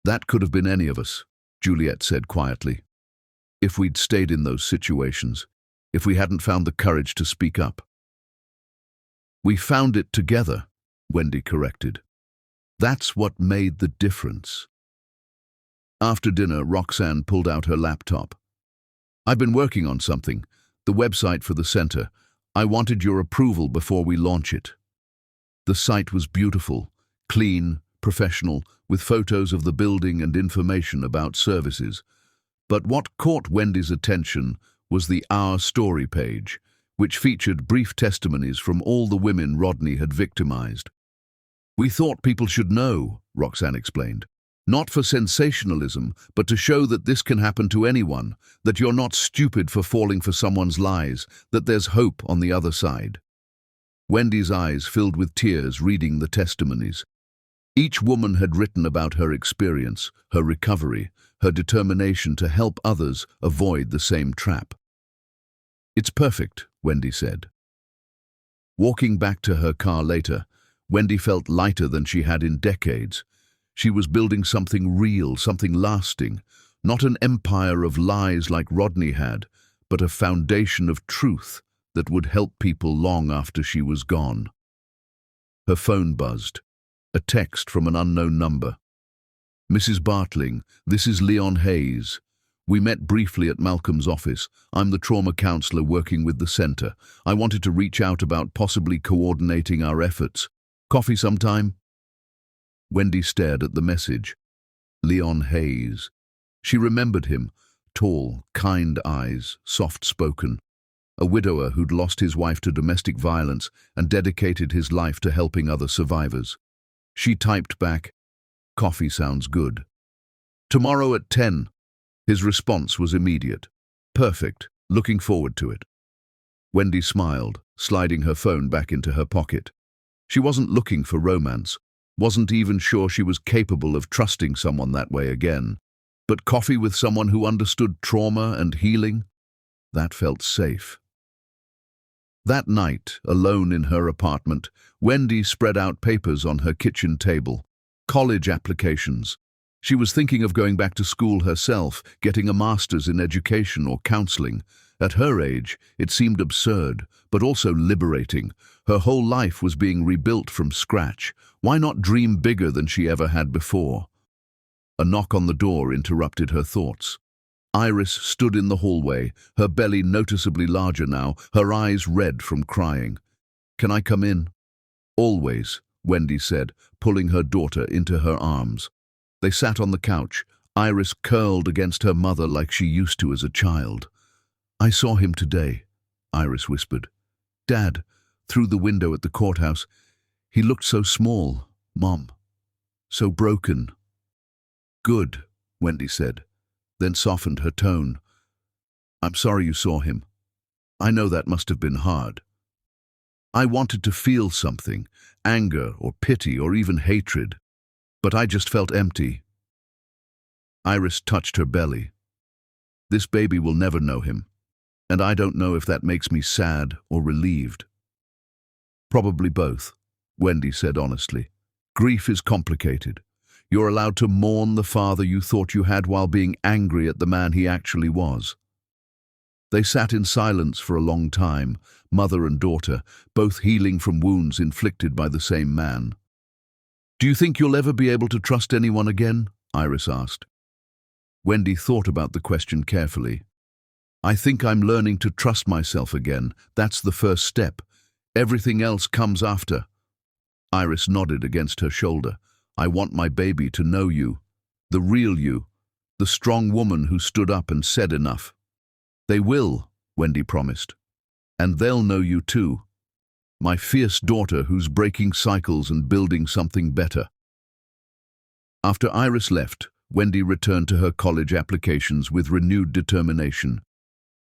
"That could have been any of us," Juliet said quietly. "If we'd stayed in those situations, if we hadn't found the courage to speak up." "We found it together," Wendy corrected. "That's what made the difference." After dinner, Roxanne pulled out her laptop. "I've been working on something. The website for the center. I wanted your approval before we launch it." The site was beautiful, clean, professional, with photos of the building and information about services. But what caught Wendy's attention was the Our Story page, which featured brief testimonies from all the women Rodney had victimized. "We thought people should know," Roxanne explained. "Not for sensationalism, but to show that this can happen to anyone, that you're not stupid for falling for someone's lies, that there's hope on the other side." Wendy's eyes filled with tears reading the testimonies. Each woman had written about her experience, her recovery, her determination to help others avoid the same trap. "It's perfect," Wendy said. Walking back to her car later, Wendy felt lighter than she had in decades. She was building something real, something lasting, not an empire of lies like Rodney had, but a foundation of truth that would help people long after she was gone. Her phone buzzed. A text from an unknown number. "Mrs. Bartling, this is Leon Hayes. We met briefly at Malcolm's office. I'm the trauma counselor working with the center. I wanted to reach out about possibly coordinating our efforts. Coffee sometime?" Wendy stared at the message. Leon Hayes. She remembered him, tall, kind eyes, soft-spoken. A widower who'd lost his wife to domestic violence and dedicated his life to helping other survivors. She typed back, "Coffee sounds good." "Tomorrow at 10. His response was immediate. "Perfect. Looking forward to it." Wendy smiled, sliding her phone back into her pocket. She wasn't looking for romance. Wasn't even sure she was capable of trusting someone that way again. But coffee with someone who understood trauma and healing? That felt safe. That night, alone in her apartment, Wendy spread out papers on her kitchen table. College applications. She was thinking of going back to school herself, getting a master's in education or counseling. At her age, it seemed absurd, but also liberating. Her whole life was being rebuilt from scratch. Why not dream bigger than she ever had before? A knock on the door interrupted her thoughts. Iris stood in the hallway, her belly noticeably larger now, her eyes red from crying. "Can I come in?" "Always," Wendy said, pulling her daughter into her arms. They sat on the couch, Iris curled against her mother like she used to as a child. "I saw him today," Iris whispered. "Dad, through the window at the courthouse. He looked so small, Mom. So broken." "Good," Wendy said, then softened her tone. "I'm sorry you saw him. I know that must have been hard. I wanted to feel something, anger or pity or even hatred, but I just felt empty." Iris touched her belly. "This baby will never know him, and I don't know if that makes me sad or relieved." "Probably both," Wendy said honestly. "Grief is complicated. You're allowed to mourn the father you thought you had while being angry at the man he actually was." They sat in silence for a long time, mother and daughter, both healing from wounds inflicted by the same man. "Do you think you'll ever be able to trust anyone again?" Iris asked. Wendy thought about the question carefully. "I think I'm learning to trust myself again. That's the first step. Everything else comes after." Iris nodded against her shoulder. "I want my baby to know you, the real you, the strong woman who stood up and said enough." "They will," Wendy promised. "And they'll know you too. My fierce daughter who's breaking cycles and building something better." After Iris left, Wendy returned to her college applications with renewed determination.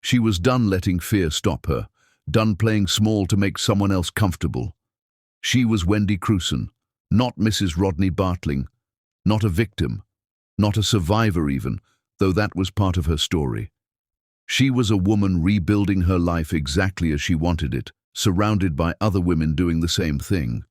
She was done letting fear stop her, done playing small to make someone else comfortable. She was Wendy Crewson, not Mrs. Rodney Bartling, not a victim, not a survivor even, though that was part of her story. She was a woman rebuilding her life exactly as she wanted it, surrounded by other women doing the same thing.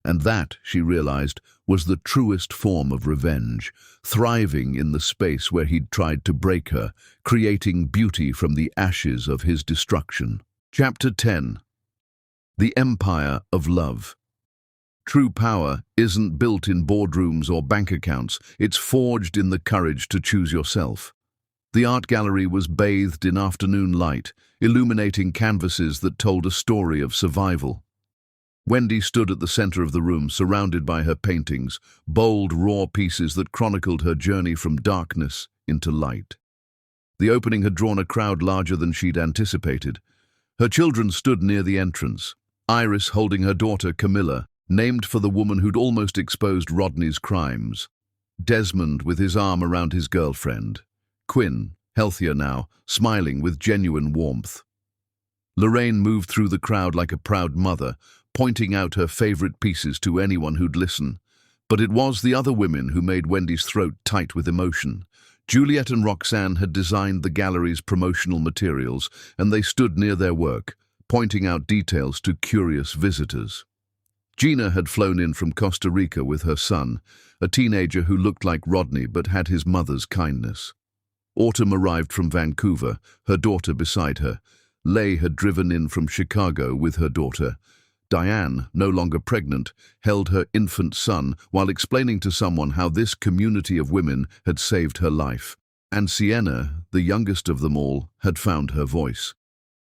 And that, she realized, was the truest form of revenge, thriving in the space where he'd tried to break her, creating beauty from the ashes of his destruction. Chapter 10. The Empire of Love. True power isn't built in boardrooms or bank accounts, it's forged in the courage to choose yourself. The art gallery was bathed in afternoon light, illuminating canvases that told a story of survival. Wendy stood at the center of the room, surrounded by her paintings, bold, raw pieces that chronicled her journey from darkness into light. The opening had drawn a crowd larger than she'd anticipated. Her children stood near the entrance, Iris holding her daughter Camilla, named for the woman who'd almost exposed Rodney's crimes. Desmond with his arm around his girlfriend. Quinn, healthier now, smiling with genuine warmth. Lorraine moved through the crowd like a proud mother, pointing out her favorite pieces to anyone who'd listen. But it was the other women who made Wendy's throat tight with emotion. Juliet and Roxanne had designed the gallery's promotional materials, and they stood near their work, pointing out details to curious visitors. Gina had flown in from Costa Rica with her son, a teenager who looked like Rodney but had his mother's kindness. Autumn arrived from Vancouver, her daughter beside her. Leigh had driven in from Chicago with her daughter. Diane, no longer pregnant, held her infant son while explaining to someone how this community of women had saved her life. And Sienna, the youngest of them all, had found her voice.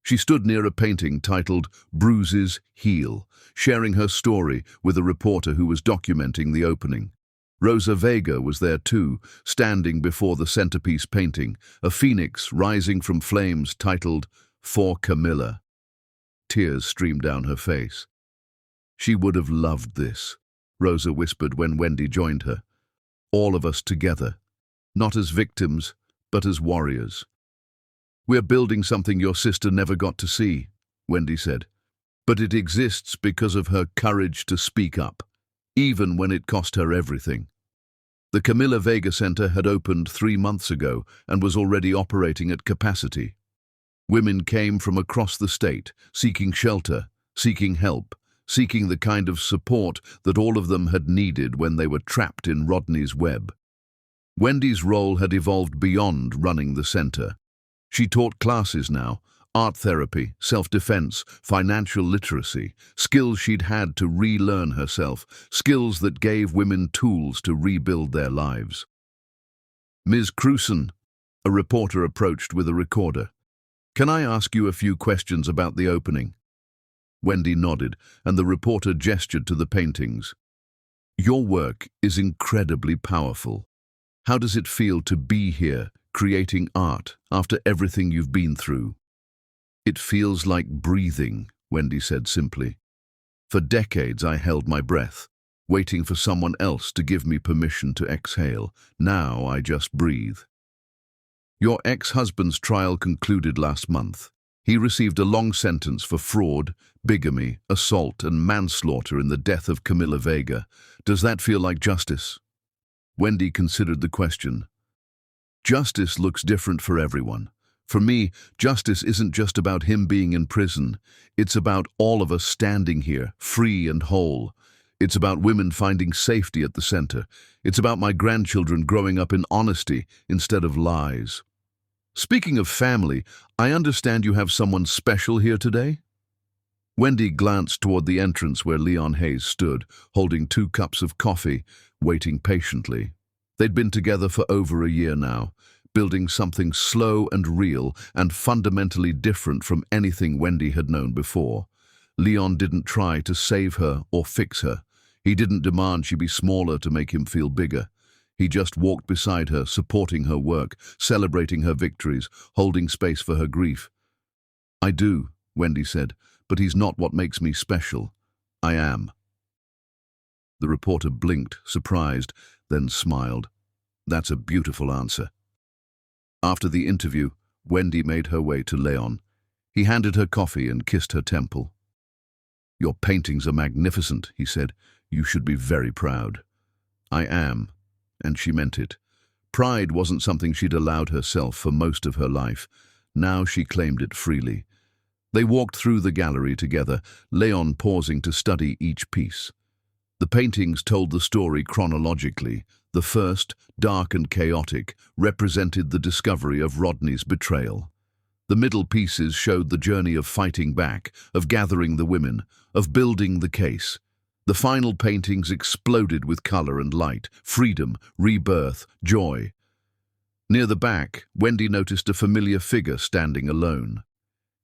She stood near a painting titled "Bruises Heal," sharing her story with a reporter who was documenting the opening. Rosa Vega was there too, standing before the centerpiece painting, a phoenix rising from flames titled "For Camilla." Tears streamed down her face. "She would have loved this," Rosa whispered when Wendy joined her. "All of us together, not as victims, but as warriors." "We're building something your sister never got to see," Wendy said. "But it exists because of her courage to speak up, even when it cost her everything." The Camilla Vega Center had opened 3 months ago and was already operating at capacity. Women came from across the state, seeking shelter, seeking help, seeking the kind of support that all of them had needed when they were trapped in Rodney's web. Wendy's role had evolved beyond running the center. She taught classes now, art therapy, self-defense, financial literacy, skills she'd had to relearn herself, skills that gave women tools to rebuild their lives. "Ms. Crewson," a reporter approached with a recorder. "Can I ask you a few questions about the opening?" Wendy nodded, and the reporter gestured to the paintings. "Your work is incredibly powerful. How does it feel to be here, creating art, after everything you've been through?" "It feels like breathing," Wendy said simply. "For decades I held my breath, waiting for someone else to give me permission to exhale. Now I just breathe." "Your ex-husband's trial concluded last month. He received a long sentence for fraud, bigamy, assault, and manslaughter in the death of Camilla Vega. Does that feel like justice?" Wendy considered the question. "Justice looks different for everyone. For me, justice isn't just about him being in prison. It's about all of us standing here, free and whole. It's about women finding safety at the center. It's about my grandchildren growing up in honesty instead of lies." Speaking of family, I understand you have someone special here today? Wendy glanced toward the entrance where Leon Hayes stood, holding 2 cups of coffee, waiting patiently. They'd been together for over a year now, building something slow and real and fundamentally different from anything Wendy had known before. Leon didn't try to save her or fix her. He didn't demand she be smaller to make him feel bigger. He just walked beside her, supporting her work, celebrating her victories, holding space for her grief. "I do," Wendy said, "but he's not what makes me special. I am." The reporter blinked, surprised, then smiled. "That's a beautiful answer." After the interview, Wendy made her way to Leon. He handed her coffee and kissed her temple. "Your paintings are magnificent," he said. "You should be very proud." "I am," and she meant it. Pride wasn't something she'd allowed herself for most of her life. Now she claimed it freely. They walked through the gallery together, Leon pausing to study each piece. The paintings told the story chronologically. The first, dark and chaotic, represented the discovery of Rodney's betrayal. The middle pieces showed the journey of fighting back, of gathering the women, of building the case. The final paintings exploded with color and light, freedom, rebirth, joy. Near the back, Wendy noticed a familiar figure standing alone.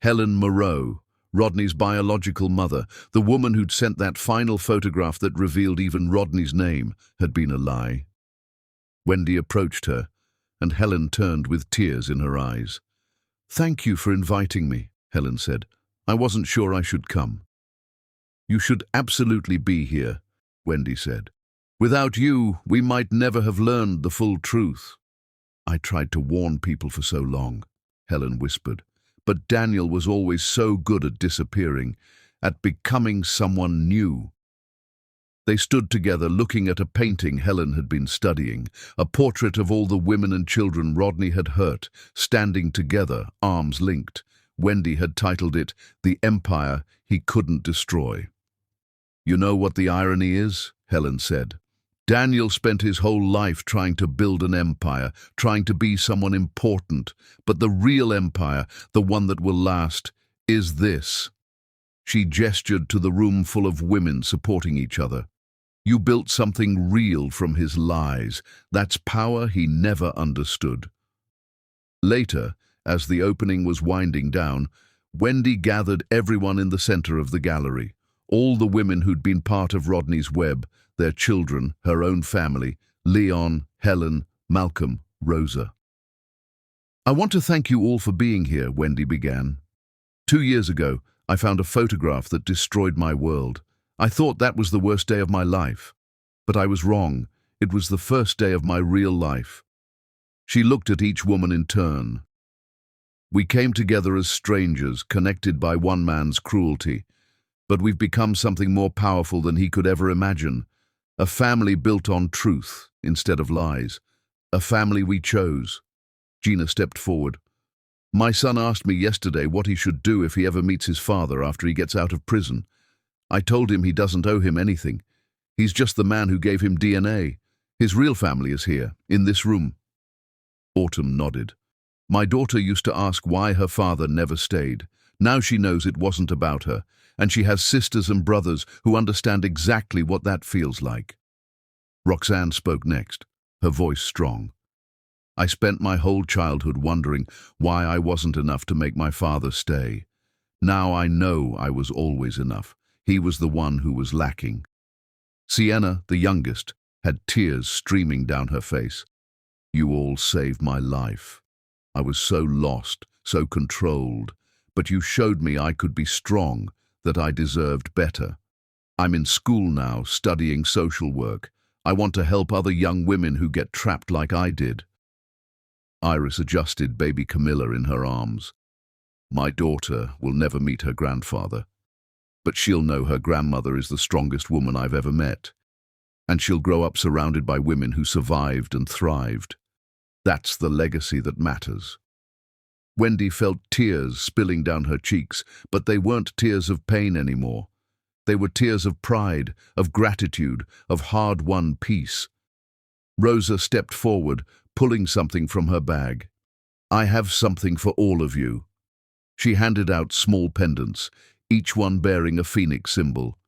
Helen Moreau, Rodney's biological mother, the woman who'd sent that final photograph that revealed even Rodney's name, had been a lie. Wendy approached her, and Helen turned with tears in her eyes. "Thank you for inviting me," Helen said. "I wasn't sure I should come." "You should absolutely be here," Wendy said. "Without you, we might never have learned the full truth." "I tried to warn people for so long," Helen whispered. "But Daniel was always so good at disappearing, at becoming someone new." They stood together looking at a painting Helen had been studying, a portrait of all the women and children Rodney had hurt, standing together, arms linked. Wendy had titled it, "The Empire He Couldn't Destroy." "You know what the irony is?" Helen said. "Daniel spent his whole life trying to build an empire, trying to be someone important. But the real empire, the one that will last, is this." She gestured to the room full of women supporting each other. "You built something real from his lies. That's power he never understood." Later, as the opening was winding down, Wendy gathered everyone in the center of the gallery. All the women who'd been part of Rodney's web, their children, her own family, Leon, Helen, Malcolm, Rosa. "I want to thank you all for being here," Wendy began. 2 years ago, I found a photograph that destroyed my world. I thought that was the worst day of my life. But I was wrong. It was the first day of my real life." She looked at each woman in turn. "We came together as strangers, connected by one man's cruelty. But we've become something more powerful than he could ever imagine. A family built on truth instead of lies. A family we chose." Gina stepped forward. "My son asked me yesterday what he should do if he ever meets his father after he gets out of prison. I told him he doesn't owe him anything. He's just the man who gave him DNA. His real family is here, in this room." Autumn nodded. "My daughter used to ask why her father never stayed. Now she knows it wasn't about her, and she has sisters and brothers who understand exactly what that feels like." Roxanne spoke next, her voice strong. "I spent my whole childhood wondering why I wasn't enough to make my father stay. Now I know I was always enough. He was the one who was lacking." Sienna, the youngest, had tears streaming down her face. "You all saved my life. I was so lost, so controlled, but you showed me I could be strong, that I deserved better. I'm in school now, studying social work. I want to help other young women who get trapped like I did." Iris adjusted baby Camilla in her arms. "My daughter will never meet her grandfather, but she'll know her grandmother is the strongest woman I've ever met. And she'll grow up surrounded by women who survived and thrived. That's the legacy that matters." Wendy felt tears spilling down her cheeks, but they weren't tears of pain anymore. They were tears of pride, of gratitude, of hard-won peace. Rosa stepped forward, pulling something from her bag. I have something for all of you. She handed out small pendants, each one bearing a phoenix symbol.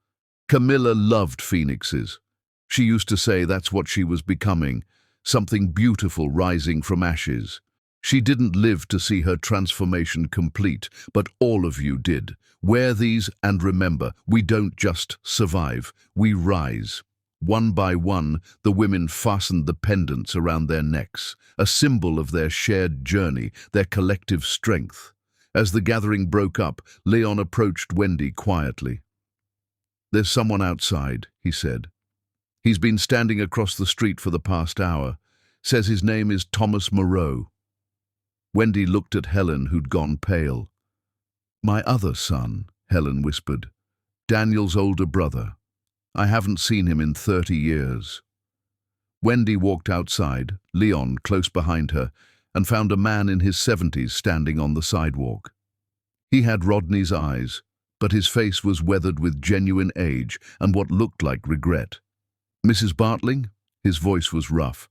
Camilla loved phoenixes. She used to say that's what she was becoming, something beautiful rising from ashes. She didn't live to see her transformation complete, but all of you did. Wear these and remember, we don't just survive, we rise. One by one, the women fastened the pendants around their necks, a symbol of their shared journey, their collective strength. As the gathering broke up, Leon approached Wendy quietly. "There's someone outside," he said. "He's been standing across the street for the past hour. Says his name is Thomas Moreau." Wendy looked at Helen, who'd gone pale. "My other son," Helen whispered. "Daniel's older brother. I haven't seen him in 30 years. Wendy walked outside, Leon close behind her, and found a man in his 70s standing on the sidewalk. He had Rodney's eyes, but his face was weathered with genuine age and what looked like regret. "Mrs. Bartling?" His voice was rough.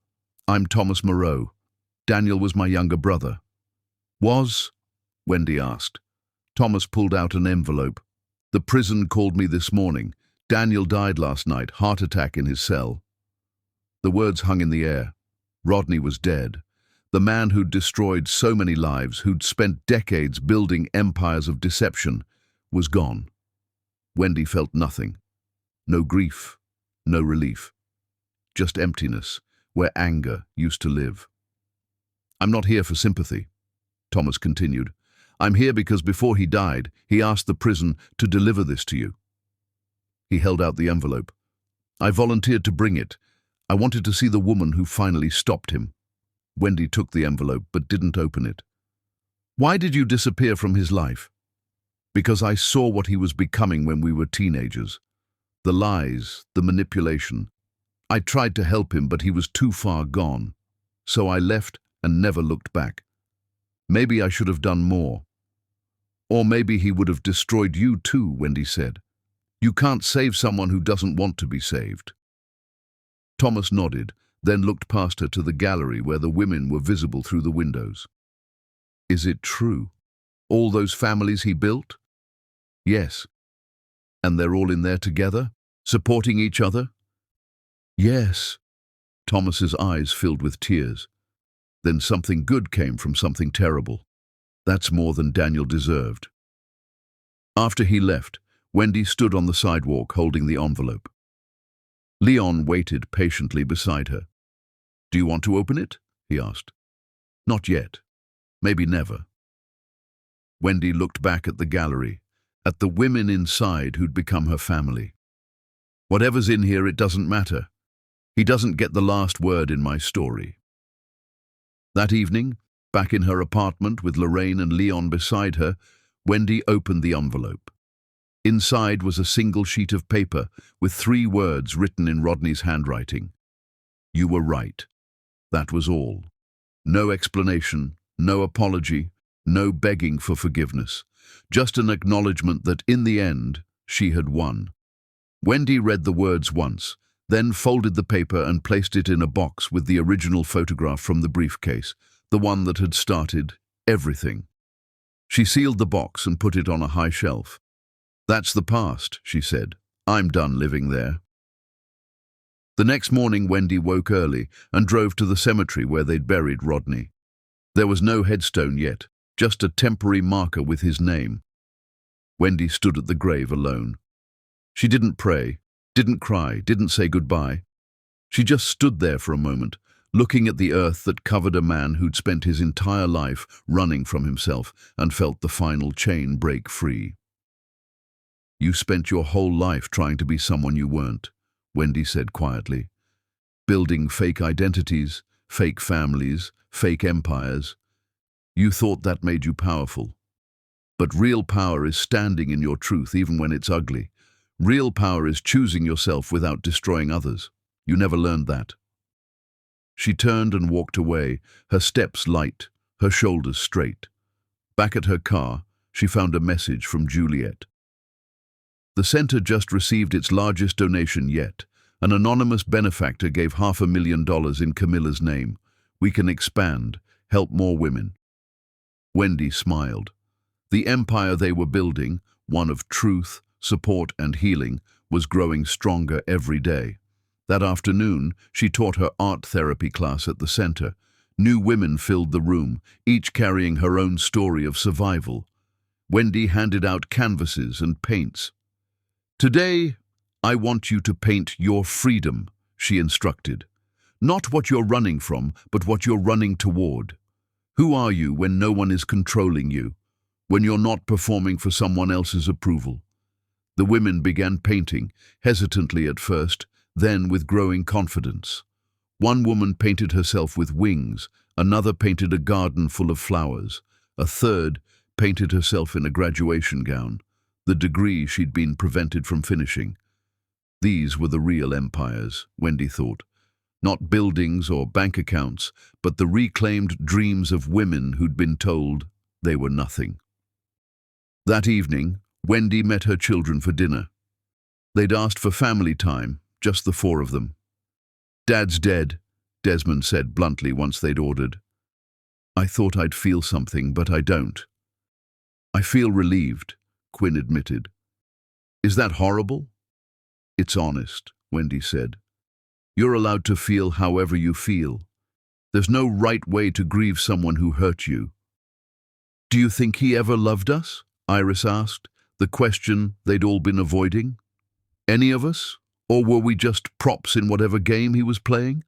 "I'm Thomas Moreau. Daniel was my younger brother." "Was?" Wendy asked. Thomas pulled out an envelope. "The prison called me this morning. Daniel died last night, heart attack in his cell." The words hung in the air. Rodney was dead. The man who'd destroyed so many lives, who'd spent decades building empires of deception, was gone. Wendy felt nothing. No grief, no relief. Just emptiness, where anger used to live. "I'm not here for sympathy," Thomas continued. "I'm here because before he died, he asked the prison to deliver this to you." He held out the envelope. "I volunteered to bring it. I wanted to see the woman who finally stopped him." Wendy took the envelope but didn't open it. "Why did you disappear from his life?" "Because I saw what he was becoming when we were teenagers. The lies, the manipulation. I tried to help him, but he was too far gone. So I left and never looked back. Maybe I should have done more. Or maybe he would have destroyed you too," Wendy said. "You can't save someone who doesn't want to be saved." Thomas nodded, then looked past her to the gallery where the women were visible through the windows. "Is it true? All those families he built?" "Yes." "And they're all in there together, supporting each other?" "Yes." Thomas's eyes filled with tears. "Then something good came from something terrible. That's more than Daniel deserved." After he left, Wendy stood on the sidewalk holding the envelope. Leon waited patiently beside her. "Do you want to open it?" he asked. "Not yet. Maybe never." Wendy looked back at the gallery, at the women inside who'd become her family. "Whatever's in here, it doesn't matter. He doesn't get the last word in my story." That evening, back in her apartment with Lorraine and Leon beside her, Wendy opened the envelope. Inside was a single sheet of paper with 3 words written in Rodney's handwriting. "You were right." That was all. No explanation, no apology, no begging for forgiveness. Just an acknowledgement that in the end, she had won. Wendy read the words once, then folded the paper and placed it in a box with the original photograph from the briefcase, the one that had started everything. She sealed the box and put it on a high shelf. "That's the past," she said. "I'm done living there." The next morning, Wendy woke early and drove to the cemetery where they'd buried Rodney. There was no headstone yet, just a temporary marker with his name. Wendy stood at the grave alone. She didn't pray, didn't cry, didn't say goodbye. She just stood there for a moment, looking at the earth that covered a man who'd spent his entire life running from himself and felt the final chain break free. "You spent your whole life trying to be someone you weren't," Wendy said quietly. "Building fake identities, fake families, fake empires. You thought that made you powerful. But real power is standing in your truth even when it's ugly. Real power is choosing yourself without destroying others. You never learned that." She turned and walked away, her steps light, her shoulders straight. Back at her car, she found a message from Juliet. "The center just received its largest donation yet. An anonymous benefactor gave $500,000 in Camilla's name. We can expand, help more women. Wendy smiled. The empire they were building, one of truth, support, and healing, was growing stronger every day. That afternoon, she taught her art therapy class at the center. New women filled the room, each carrying her own story of survival. Wendy handed out canvases and paints. "Today, I want you to paint your freedom," she instructed. "Not what you're running from, but what you're running toward. Who are you when no one is controlling you? When you're not performing for someone else's approval?" The women began painting, hesitantly at first, then with growing confidence. One woman painted herself with wings, another painted a garden full of flowers, a third painted herself in a graduation gown, the degree she'd been prevented from finishing. These were the real empires, Wendy thought. Not buildings or bank accounts, but the reclaimed dreams of women who'd been told they were nothing. That evening, Wendy met her children for dinner. They'd asked for family time, just the four of them. "Dad's dead," Desmond said bluntly once they'd ordered. "I thought I'd feel something, but I don't." "I feel relieved," Quinn admitted. "Is that horrible?" "It's honest," Wendy said. "You're allowed to feel however you feel. There's no right way to grieve someone who hurt you." "Do you think he ever loved us?" Iris asked, the question they'd all been avoiding. "Any of us? Or were we just props in whatever game he was playing?"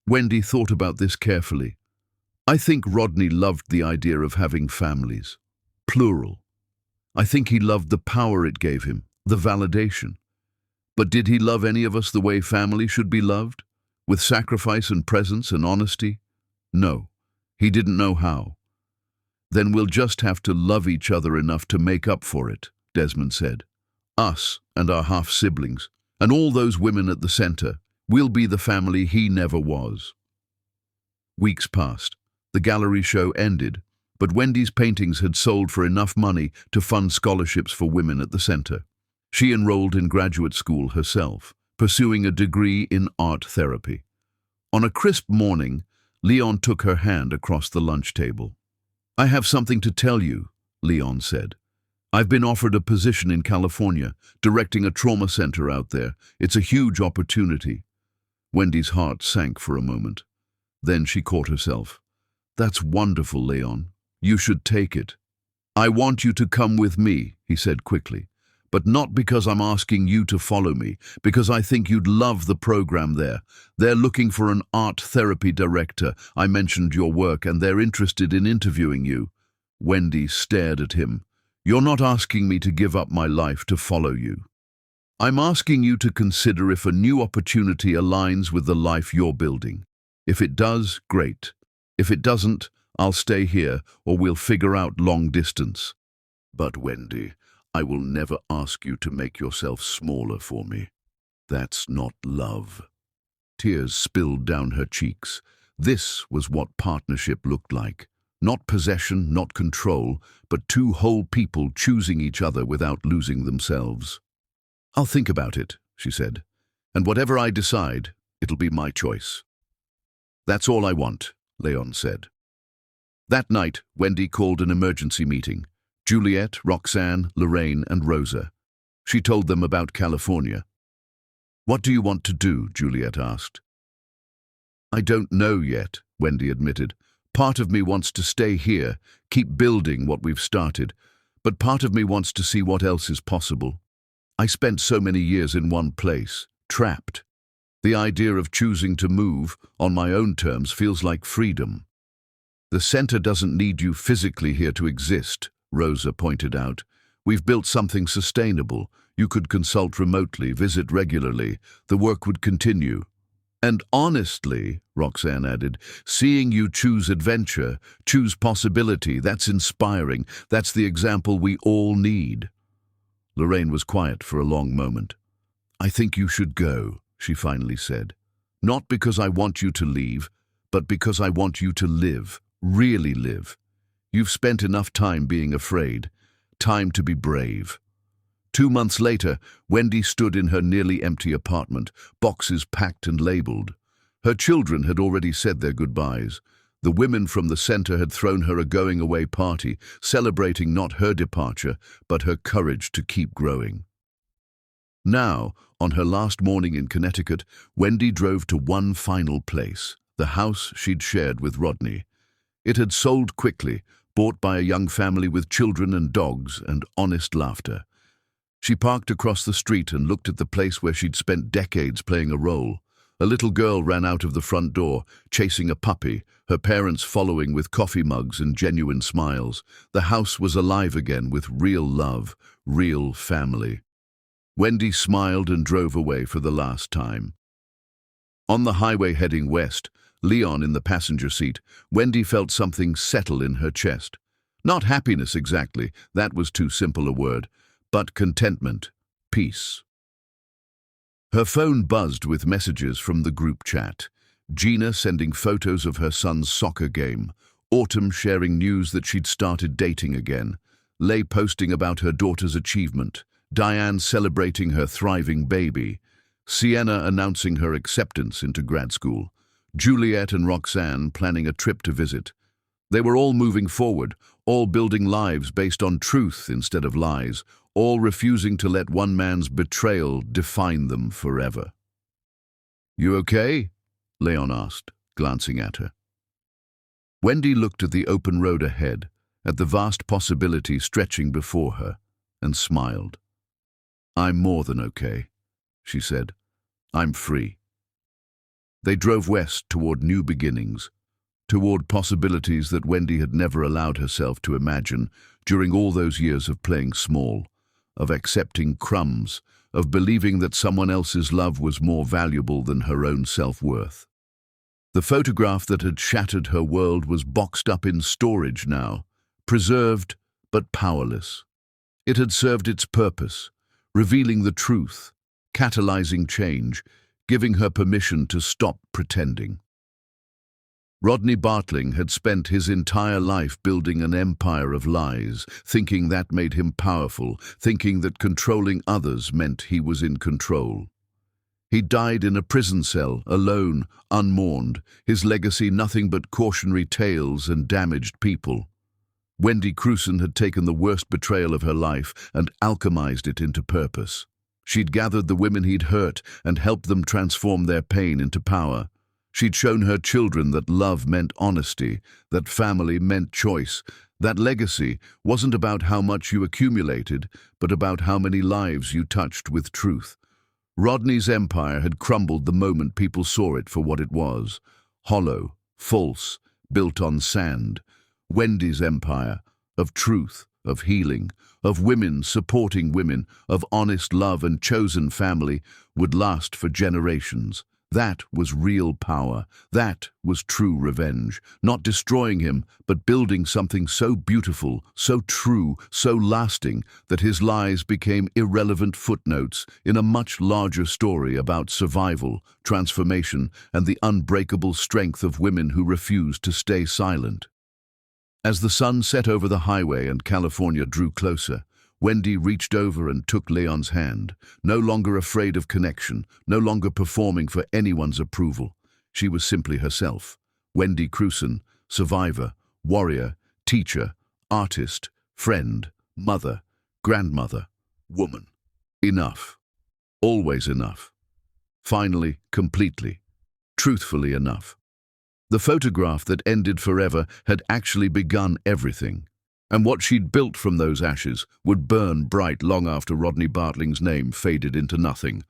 Wendy thought about this carefully. "I think Rodney loved the idea of having families. Plural. I think he loved the power it gave him, the validation. But did he love any of us the way family should be loved? With sacrifice and presence and honesty? No, he didn't know how." "Then we'll just have to love each other enough to make up for it," Desmond said. "Us and our half-siblings, and all those women at the center, we'll be the family he never was." Weeks passed. The gallery show ended, but Wendy's paintings had sold for enough money to fund scholarships for women at the center. She enrolled in graduate school herself, pursuing a degree in art therapy. On a crisp morning, Leon took her hand across the lunch table. "I have something to tell you," Leon said. "I've been offered a position in California, directing a trauma center out there. It's a huge opportunity." Wendy's heart sank for a moment. Then she caught herself. "That's wonderful, Leon. You should take it." "I want you to come with me," he said quickly. "But not because I'm asking you to follow me, because I think you'd love the program there. They're looking for an art therapy director. I mentioned your work and they're interested in interviewing you." Wendy stared at him. "You're not asking me to give up my life to follow you. I'm asking you to consider if a new opportunity aligns with the life you're building. If it does, great. If it doesn't, I'll stay here or we'll figure out long distance." "But Wendy, I will never ask you to make yourself smaller for me. That's not love." Tears spilled down her cheeks. This was what partnership looked like. Not possession, not control, but two whole people choosing each other without losing themselves. "I'll think about it," she said. "And whatever I decide, it'll be my choice." "That's all I want," Leon said. That night, Wendy called an emergency meeting. Juliet, Roxanne, Lorraine, and Rosa. She told them about California. "What do you want to do?" Juliet asked. "I don't know yet," Wendy admitted. "Part of me wants to stay here, keep building what we've started, but part of me wants to see what else is possible. I spent so many years in one place, trapped. The idea of choosing to move on my own terms feels like freedom." "The center doesn't need you physically here to exist," Rosa pointed out. "We've built something sustainable. You could consult remotely, visit regularly. The work would continue." "And honestly," Roxanne added, "seeing you choose adventure, choose possibility, that's inspiring. That's the example we all need." Lorraine was quiet for a long moment. "I think you should go," she finally said. "Not because I want you to leave, but because I want you to live, really live. You've spent enough time being afraid. Time to be brave." 2 months later, Wendy stood in her nearly empty apartment, boxes packed and labeled. Her children had already said their goodbyes. The women from the center had thrown her a going-away party, celebrating not her departure, but her courage to keep growing. Now, on her last morning in Connecticut, Wendy drove to one final place, the house she'd shared with Rodney. It had sold quickly, bought by a young family with children and dogs and honest laughter. She parked across the street and looked at the place where she'd spent decades playing a role. A little girl ran out of the front door, chasing a puppy, her parents following with coffee mugs and genuine smiles. The house was alive again with real love, real family. Wendy smiled and drove away for the last time. On the highway heading west, Leon in the passenger seat, Wendy felt something settle in her chest. Not happiness exactly, that was too simple a word, but contentment, peace. Her phone buzzed with messages from the group chat. Gina sending photos of her son's soccer game, Autumn sharing news that she'd started dating again, Lay posting about her daughter's achievement, Diane celebrating her thriving baby, Sienna announcing her acceptance into grad school, Juliet and Roxanne planning a trip to visit. They were all moving forward, all building lives based on truth instead of lies, all refusing to let one man's betrayal define them forever. "You okay?" Leon asked, glancing at her. Wendy looked at the open road ahead, at the vast possibility stretching before her, and smiled. "I'm more than okay," she said. "I'm free." They drove west toward new beginnings, toward possibilities that Wendy had never allowed herself to imagine during all those years of playing small, of accepting crumbs, of believing that someone else's love was more valuable than her own self-worth. The photograph that had shattered her world was boxed up in storage now, preserved but powerless. It had served its purpose, revealing the truth, catalyzing change, giving her permission to stop pretending. Rodney Bartling had spent his entire life building an empire of lies, thinking that made him powerful, thinking that controlling others meant he was in control. He died in a prison cell, alone, unmourned, his legacy nothing but cautionary tales and damaged people. Wendy Crewson had taken the worst betrayal of her life and alchemized it into purpose. She'd gathered the women he'd hurt and helped them transform their pain into power. She'd shown her children that love meant honesty, that family meant choice, that legacy wasn't about how much you accumulated, but about how many lives you touched with truth. Rodney's empire had crumbled the moment people saw it for what it was, hollow, false, built on sand. Wendy's empire, of truth, of healing, of women supporting women, of honest love and chosen family, would last for generations. That was real power. That was true revenge. Not destroying him, but building something so beautiful, so true, so lasting, that his lies became irrelevant footnotes in a much larger story about survival, transformation, and the unbreakable strength of women who refused to stay silent. As the sun set over the highway and California drew closer, Wendy reached over and took Leon's hand, no longer afraid of connection, no longer performing for anyone's approval. She was simply herself. Wendy Crewson, survivor, warrior, teacher, artist, friend, mother, grandmother, woman. Enough. Always enough. Finally, completely, truthfully enough. The photograph that ended forever had actually begun everything. And what she'd built from those ashes would burn bright long after Rodney Bartling's name faded into nothing.